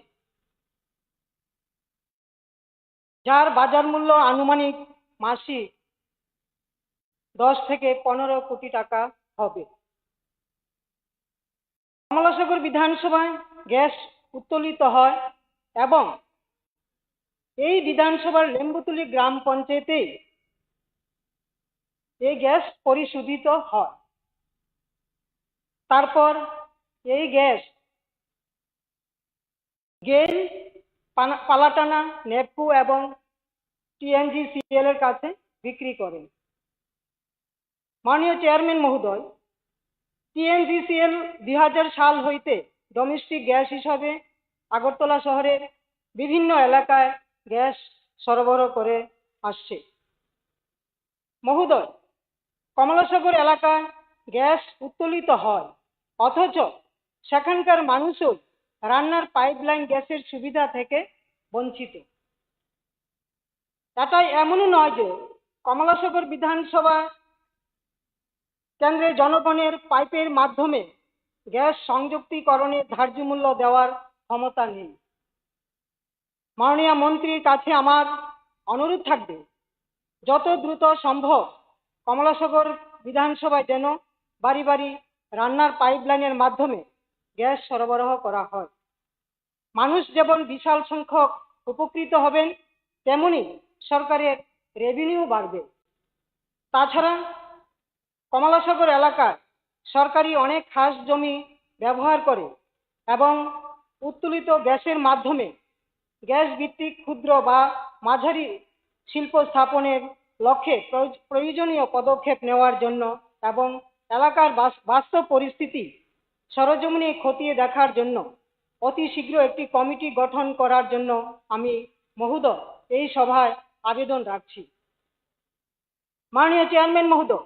যার বাজার মূল্য আনুমানিক মাসিক 10 থেকে 15 কোটি টাকা হবে। কমলাসাগর বিধানসভায় গ্যাস উত্তোলিত হয় এবং এই বিধানসভার লেম্বুতুলি গ্রাম পঞ্চায়েতে এই গ্যাস পরিশোধিত হয়। তারপর এই গ্যাস গেইল, পালাটানা, নেপকো এবং টিএনজিসিএল এর কাছে বিক্রি করেন। মাননীয় চেয়ারম্যান মহোদয়, টিএনজিসিএল 2000 সাল হইতে ডোমেস্টিক গ্যাস হিসাবে আগরতলা শহরের বিভিন্ন এলাকায় গ্যাস সরবরাহ করে আসছে। মহোদয়, কমলাসাগর এলাকায় গ্যাস উত্তোলিত হয়, অথচ সেখানকার মানুষও রান্নার পাইপলাইন গ্যাসের সুবিধা থেকে বঞ্চিত। এটাই এমনও নয় যে কমলাসাগর বিধানসভা কেন্দ্রে জনগণের পাইপের মাধ্যমে গ্যাস সংযুক্তিকরণের ধার্য মূল্য দেওয়ার ক্ষমতা নেই। মাননীয় মন্ত্রীর কাছে আমার অনুরোধ থাকবে, যত দ্রুত সম্ভব কমলাসাগর বিধানসভায় যেন বাড়ি বাড়ি রান্নার পাইপলাইনের মাধ্যমে গ্যাস সরবরাহ করা হয়। মানুষ যেমন বিশাল সংখ্যক উপকৃত হবেন, তেমনি সরকারের রেভিনিউ বাড়বে। তাছাড়া কমলাসাগর এলাকায় সরকারি অনেক খাস জমি ব্যবহার করে এবং উত্তোলিত গ্যাসের মাধ্যমে গ্যাস ভিত্তিক ক্ষুদ্র বা মাঝারি শিল্প স্থাপনের লক্ষ্যে প্রয়োজনীয় পদক্ষেপ নেওয়ার জন্য এবং এলাকার বাস্তব পরিস্থিতি সরজমিনে খতিয়ে দেখার জন্য অতি শীঘ্র একটি কমিটি গঠন করার জন্য আমি মহোদয় এই সভায় আবেদন রাখছি। মাননীয় চেয়ারম্যান মহোদয়,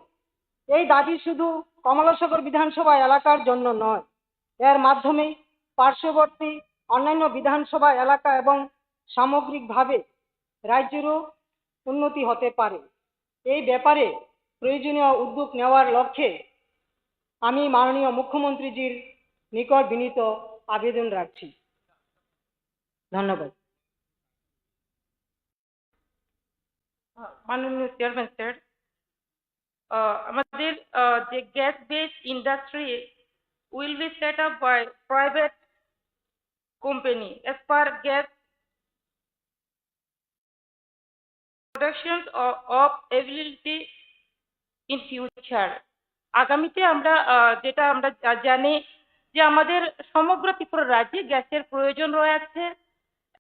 এই দাবি শুধু কমলাসাগর বিধানসভা এলাকার জন্য নয়, এর মাধ্যমে পার্শ্ববর্তী অন্যান্য বিধানসভা এলাকা এবং সামগ্রিকভাবে রাজ্যেরও উন্নতি হতে পারে। এই ব্যাপারে প্রয়োজনীয় উদ্যোগ নেওয়ার লক্ষ্যে আমি মাননীয় মুখ্যমন্ত্রীজির নিকট বিনীত আবেদন রাখছি। ধন্যবাদ। মাননীয় চেয়ারম্যান স্যার, আমাদের যে gas base industry will be set up by private company as per gas production of availability in future. আগামীতে আমরা যেটা আমরা জানি যে আমাদের সমগ্র ত্রিপুরা রাজ্যে গ্যাসের প্রয়োজন রয়েছে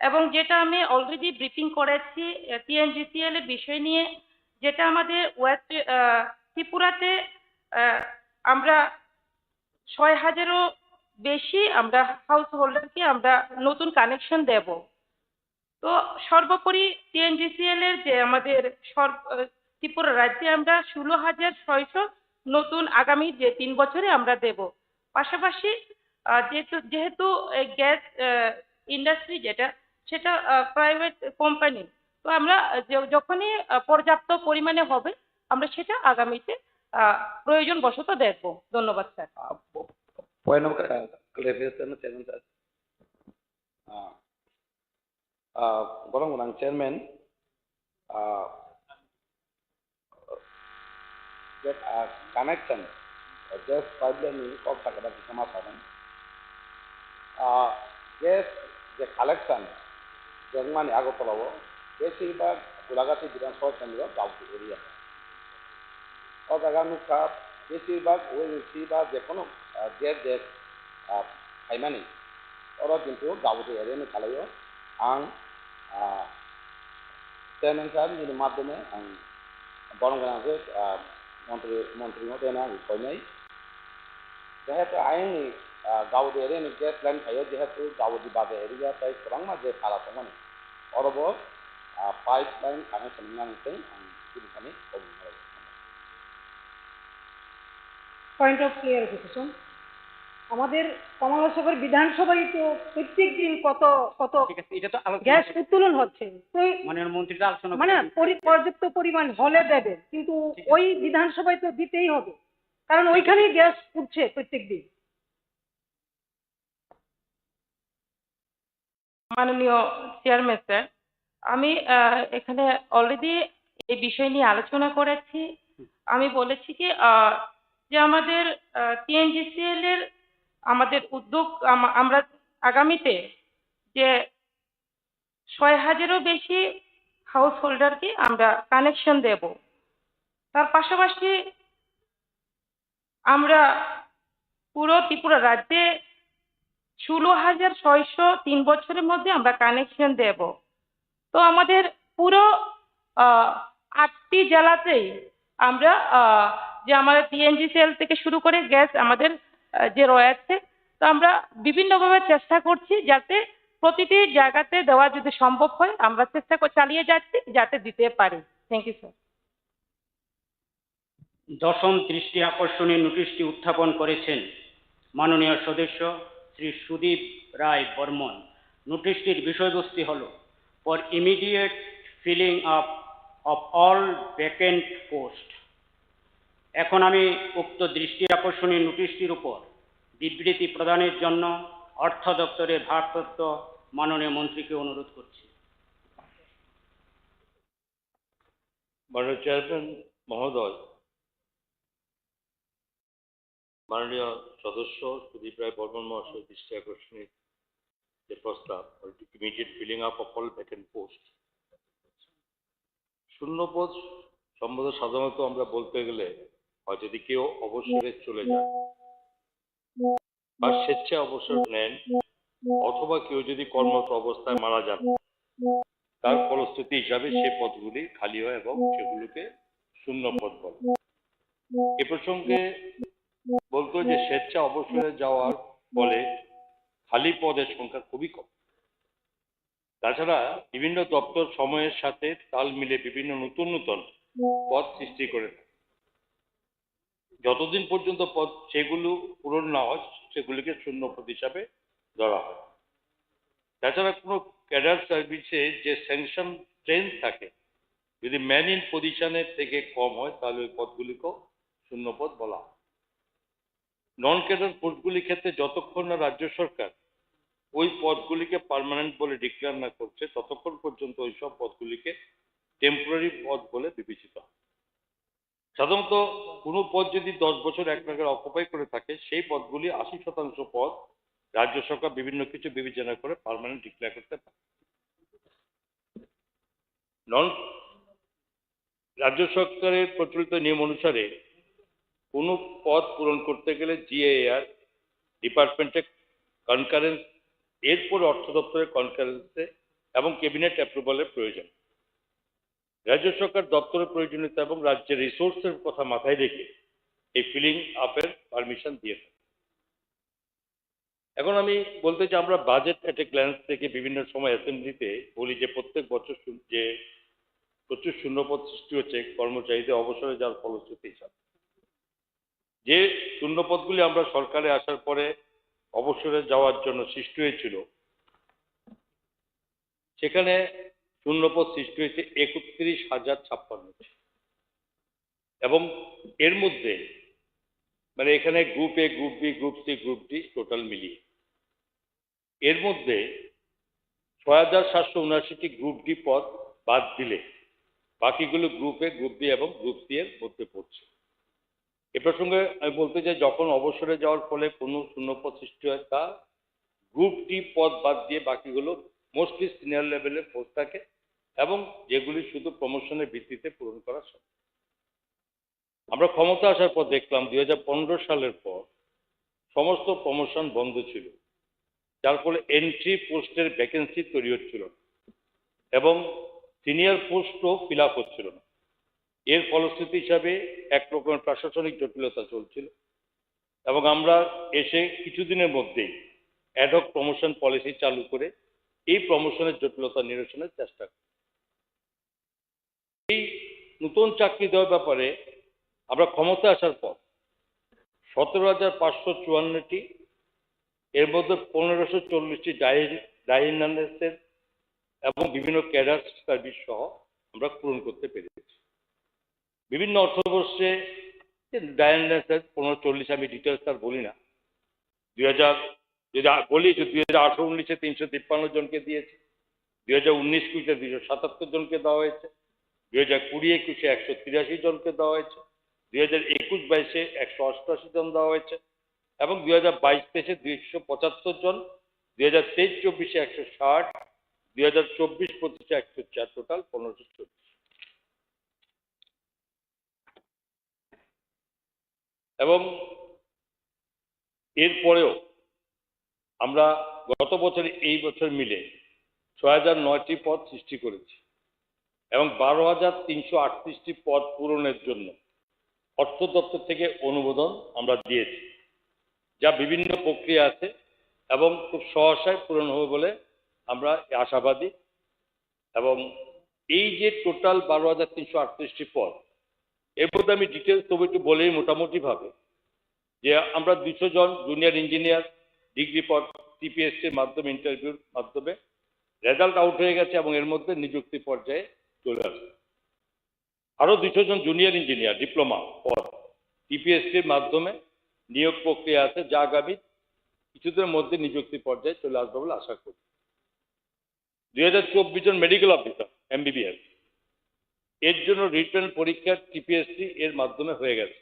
এবং যেটা আমি অলরেডি ব্রিফিং করেছি টিএনজিসিএল এর বিষয় নিয়ে, যেটা আমাদের ওয়েস্ট ত্রিপুরাতে আমরা 6000-এরও বেশি আমরা হাউস হোল্ডারকে আমরা নতুন কানেকশন দেব। তো সর্বোপরি টিএনজিসিএল এর যে আমাদের ত্রিপুরা রাজ্যে আমরা 16,600 নতুন আগামী যে 3 বছরে আমরা দেব। পাশাপাশি যেহেতু গ্যাস ইন্ডাস্ট্রি সেটা প্রাইভেট কোম্পানি, তো আমরা যখনই পর্যাপ্ত পরিমাণে হবে আমরা সেটা আগামীতে প্রয়োজন বশত দেখব। ধন্যবাদ sir. Point of clarification, Chairman sir. Gorong Chairman, that connection, just pipeline of Sakata Kisama Sadan. Yes, the collection, German Agotolo, yes, but Gulagati didn't sort and the South area. Or the Ganuka, yes, but we will see that the economy get that Haimani or into Gauti area in Kalayo and Chairman sir in the Madame and Bonganazet, Montreal, Montana, They have to गावदे ओरैनो guess line थायो जिहेतु गावदि बादे area थाय गोबां माजे खालाम माने अरबो पाइप लाइन कानेक्शन नांगौ आं बिनिखायनो পয়েন্ট অফ ক্লিয়ারিফিকেশন আমাদের কমলাসাগর বিধানসভায় তো প্রত্যেক দিন কত কত ঠিক আছে, এটা তো আলোচনা গ্যাস উত্তোলন হচ্ছে তো মাননীয় মন্ত্রীটা আলোচনা মানে করবেন। পর্যাপ্ত পরিমাণ হলে দেবে কিন্তু ওই বিধানসভায় তো দিতেই হবে কারণ ওইখানেই গ্যাস উঠছে প্রত্যেক দিন। মাননীয় চেয়ারম্যান স্যার, আমি এখানে অলরেডি এই বিষয় নিয়ে আলোচনা করেছি। আমি বলেছি কি যে আমাদের টিএনজিসিএল এর আমাদের উদ্যোগ আমরা আগামীতে যে ৬,০০০-এরও বেশি হাউস হোল্ডারকে আমরা কানেকশন দেব। তার পাশাপাশি আমরা পুরো ত্রিপুরা রাজ্যে ১৬,৬০০ ৩ বছরের মধ্যে আমরা কানেকশন দেব। তো আমাদের পুরো ৮টি জেলাতেই আমরা যে আমাদের টিএনজিসিএল থেকে শুরু করে গ্যাস আমাদের যে রয়েছে, তো আমরা বিভিন্নভাবে চেষ্টা করছি যাতে প্রতিটি জায়গাতে দেওয়া যদি সম্ভব হয় আমরা চেষ্টা চালিয়ে যাচ্ছি যাতে দিতে পারি। Thank you sir. দশম দৃষ্টি আকর্ষণীয় নোটিশটি উত্থাপন করেছেন মাননীয় সদস্য শ্রী সুদীপ রায় বর্মন। নোটিশটির বিষয়বস্তু হল for immediate filling up of all vacant post. এখন আমি উক্ত দৃষ্টি আকর্ষণীয় নোটিশটির উপর বিবৃতি প্রদানের জন্য অর্থ দপ্তরের ভারপ্রাপ্ত মাননীয় মন্ত্রীকে অনুরোধ করছি। মাননীয় চেয়ারম্যান মহোদয়, মাননীয় সদস্য সুদীপ রায় বর্মন মহাশয় দৃষ্টি আকর্ষণের যে প্রস্তাব immediate filling up of all vacant post, শূন্য পদ সম্বোধন সাধারণত আমরা বলতে গেলে হয় যদি কেউ অবসরে চলে যায় বা স্বেচ্ছায় অবসর নেন অথবা কেউ যদি কর্মরত অবস্থায় মারা যান, তার ফলশ্রুতি হিসাবে সে পদগুলি খালি হয় এবং সেগুলোকে শূন্য পদ বলে। এ প্রসঙ্গে বলতো যে স্বেচ্ছা অবসরে যাওয়ার ফলে খালি পদের সংখ্যা খুবই কম। তাছাড়া বিভিন্ন দপ্তর সময়ের সাথে তাল মিলে বিভিন্ন নতুন নতুন পদ সৃষ্টি করে থাকে। যতদিন পর্যন্ত পদ সেগুলো পূরণ না হয় সেগুলিকে শূন্য পদ হিসাবে ধরা হয়। তাছাড়া কোনো ক্যাডার সার্ভিসে যে স্যাংশন ট্রেন্ড থাকে যদি ম্যান ইন পজিশনের থেকে কম হয় তাহলে ওই পদগুলিকেও শূন্য পদ বলা হয়। নন ক্যাডার পোস্টগুলির ক্ষেত্রে যতক্ষণ না রাজ্য সরকার ওই পদগুলিকে পার্মানেন্ট বলে ডিক্লেয়ার না করছে ততক্ষণ পর্যন্ত ওই সব পদগুলিকে টেম্পোরারি পদ বলে বিবেচিত হয়। সাধারণত কোনো পদ যদি 10 বছর এক নাগারে অকুপাই করে থাকে সেই পদগুলি 80% পদ রাজ্য সরকার বিভিন্ন কিছু বিবেচনা করে পার্মানেন্ট ডিক্লেয়ার করতে পারে। রাজ্য সরকারের প্রচলিত নিয়ম অনুসারে কোনো পদ পূরণ করতে গেলে জিএআর ডিপার্টমেন্টে কনকারেন্স, এরপরে অর্থ দপ্তরের কনকারেন্সে এবং ক্যাবিনেট অ্যাপ্রুভালের প্রয়োজন। রাজ্য সরকার দপ্তরের প্রয়োজনীয়তা এবং রাজ্যের রিসোর্সের কথা মাথায় রেখে এই ফিলিং আপের পারমিশন দিয়ে থাকে। এখন আমি বলতে চাই আমরা বাজেট এট এ গ্ল্যান্স থেকে বিভিন্ন সময় অ্যাসেম্বলিতে বলি যে প্রত্যেক বছর যে প্রচুর শূন্যপদ সৃষ্টি হচ্ছে কর্মচারীদের অবসরে যাওয়ার ফলশ্রুতি হিসাবে। যে শূন্যপদগুলি আমরা সরকারে আসার পরে অবসরে যাওয়ার জন্য সৃষ্টি হয়েছিল সেখানে শূন্যপদ সৃষ্টি হয়েছে ৩১,০৫৬ এবং এর মধ্যে মানে এখানে group A, group B, group C, group D total মিলিয়ে এর মধ্যে ৬,৭৭৯টি গ্রুপ ডি পদ বাদ দিলে বাকিগুলো গ্রুপ এ, গ্রুপ বি এবং গ্রুপ সি এর মধ্যে পড়ছে। এ প্রসঙ্গে আমি বলতে চাই যখন অবসরে যাওয়ার ফলে কোনো শূন্যপদ সৃষ্টি হয় তা গ্রুপ ডি পদ বাদ দিয়ে বাকিগুলো মোস্টলি সিনিয়র লেভেলের পোস্ট থাকে এবং যেগুলি শুধু প্রমোশনের ভিত্তিতে পূরণ করা সম্ভব। আমরা ক্ষমতা আসার পর দেখলাম 2015 সালের পর সমস্ত প্রমোশন বন্ধ ছিল, যার ফলে এন্ট্রি পোস্টের ভ্যাকেন্সি তৈরি হচ্ছিল না এবং সিনিয়র পোস্টও ফিল আপ হচ্ছিল না। এর ফলশ্রুতি হিসাবে এক রকমের প্রশাসনিক জটিলতা চলছিল এবং আমরা এসে কিছুদিনের মধ্যেই অ্যাডহক প্রমোশন পলিসি চালু করে এই প্রমোশনের জটিলতা নিরসনের চেষ্টা করি। এই নতুন চাকরি দেওয়ার ব্যাপারে আমরা ক্ষমতা আসার পর 17,554টি, এর মধ্যে 1,540টি ডাইনান্সের এবং বিভিন্ন ক্যাডার সার্ভিস সহ আমরা পূরণ করতে পেরেছি। বিভিন্ন অর্থবর্ষে ডাইনান্সের 1540 আমি ডিটেলস আর বলি না, 2000 যদি বলি যে 2018-19-এ 353 জনকে দিয়েছে, 2019-20-এ 277 জনকে দেওয়া হয়েছে, 2020-21-এ 183 জনকে দেওয়া হয়েছে, 2021-22-এ 188 জন দেওয়া হয়েছে এবং 2022-23-এ 275 জন, 2023-24-এ 160, 2024-25-এ 104, টোটাল 1540। এবং এরপরেও আমরা গত বছরে এই বছর মিলে 6,009টি পদ সৃষ্টি করেছি এবং 12,338টি পদ পূরণের জন্য অর্থ দপ্তর থেকে অনুমোদন আমরা দিয়েছি, যা বিভিন্ন প্রক্রিয়া আছে এবং খুব সহসায় পূরণ হবে বলে আমরা আশাবাদী। এবং এই যে টোটাল 12,338টি পদ, এর মধ্যে আমি ডিটেলস তবু একটু বলেই মোটামুটিভাবে যে আমরা 200 জন জুনিয়র ইঞ্জিনিয়ার ডিগ্রি পদ টিপিএসসির মাধ্যমে ইন্টারভিউর মাধ্যমে রেজাল্ট আউট হয়ে গেছে এবং এর মধ্যে নিযুক্তি পর্যায়ে চলে আসবে। আরও 200 জন জুনিয়র ইঞ্জিনিয়ার ডিপ্লোমা পদ টিপিএসসির মাধ্যমে নিয়োগ প্রক্রিয়া আছে, যা আগামী কিছুদিনের মধ্যে নিযুক্তি পর্যায়ে চলে আসবে বলে আশা করি। 2024 জন মেডিকেল অফিসার এমবিবিএস, এর জন্য রিটেন পরীক্ষা টিপিএসসি এর মাধ্যমে হয়ে গেছে।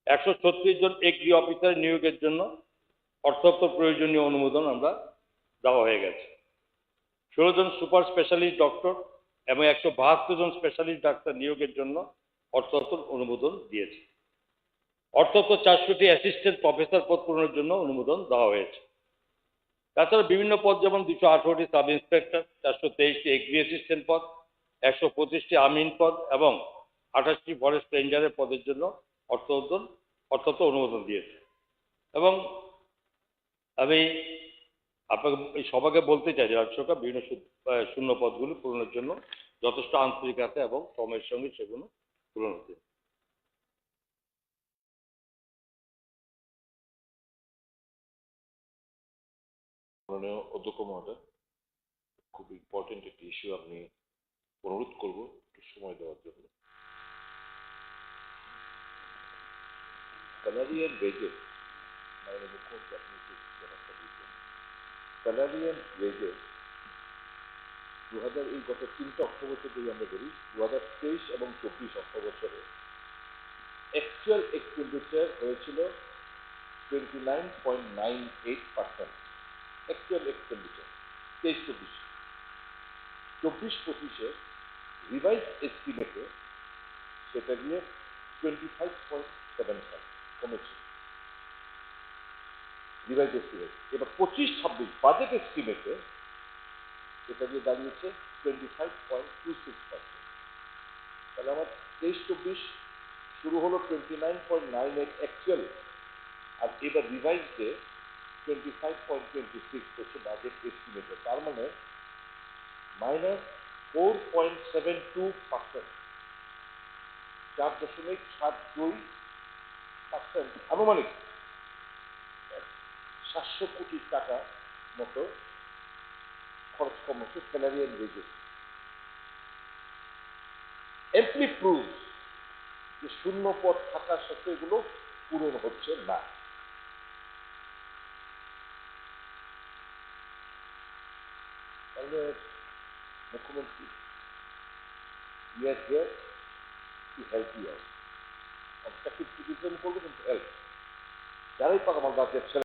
136 জন এগ্রি অফিসার নিয়োগের জন্য অর্থোত্তর প্রয়োজনীয় অনুমোদন আমরা দেওয়া হয়ে গেছে। 16 জন সুপার স্পেশালিস্ট ডক্টর এবং 172 জন স্পেশালিস্ট ডাক্তার নিয়োগের জন্য অর্থোত্তর অনুমোদন দিয়েছে। অর্থোত্তর 400টি অ্যাসিস্ট্যান্ট প্রফেসর পদ পূরণের জন্য অনুমোদন দেওয়া হয়েছে। তাছাড়া বিভিন্ন পদ যেমন 218টি সাব ইন্সপেক্টর, 423টি এগ্রি অ্যাসিস্ট্যান্ট পদ, 125টি আমিন পদ এবং 28টি ফরেস্ট রেঞ্জারের পদের জন্য অর্থোত্তর অনুমোদন দিয়েছে। এবং আমি আপনাকে এই সবাইকে বলতে চাই যে রাজ্য সরকার বিভিন্ন শূন্য পদগুলি পূরণের জন্য যথেষ্ট আন্তরিকতা এবং সময়ের সঙ্গে সেগুলো পূরণ হচ্ছে। মাননীয় অধ্যক্ষ মহোদয়, খুব ইম্পর্টেন্ট একটি ইস্যু, আপনি অনুরোধ করব একটু সময় দেওয়ার জন্য। স্যালারি অ্যান্ড ওয়েজেস, মাননীয় মুখ্যমন্ত্রী আপনি একটু ব্যাপারটা দিয়েছেন। স্যালারি অ্যান্ড ওয়েজেস 2000 এই গত 3টে অর্থ বছর যদি আমরা ধরি, 2023 এবং 24 অর্থ বছরে অ্যাকচুয়াল এক্সপেন্ডিচার হয়েছিল 29.98%। অ্যাকচুয়াল এক্সপেন্ডিচার 23-24, 24-25-এ রিভাইজ এস্টিমেটে সেটা গিয়ে 25.75 কমেছে রিভাইজ এস্টিমেট। এবার 25-26 বাজেট এস্টিমেটে এটা দিয়ে দাঁড়িয়েছে 25.26%। তাহলে আমার 23-24 শুরু হলো 29.98 অ্যাকচুয়াল, আর এবার রিভাইজে 25.26 হচ্ছে বাজেট এস্টিমেটে। তার মানে -4.72%, 4.72% আনুমানিক 700 কোটি টাকা মতো খরচ কম হচ্ছে স্যালারি অ্যান্ড ওয়েজেস। এমপ্লি প্রুভ যে শূন্য পদ থাকার সাথে এগুলো পূরণ হচ্ছে না। তাহলে মুখ্যমন্ত্রী, we are here to help you out। Obstructive criticism করবো কিন্তু হেল্প, যারাই পাক আমার বাচ্চার ছেলে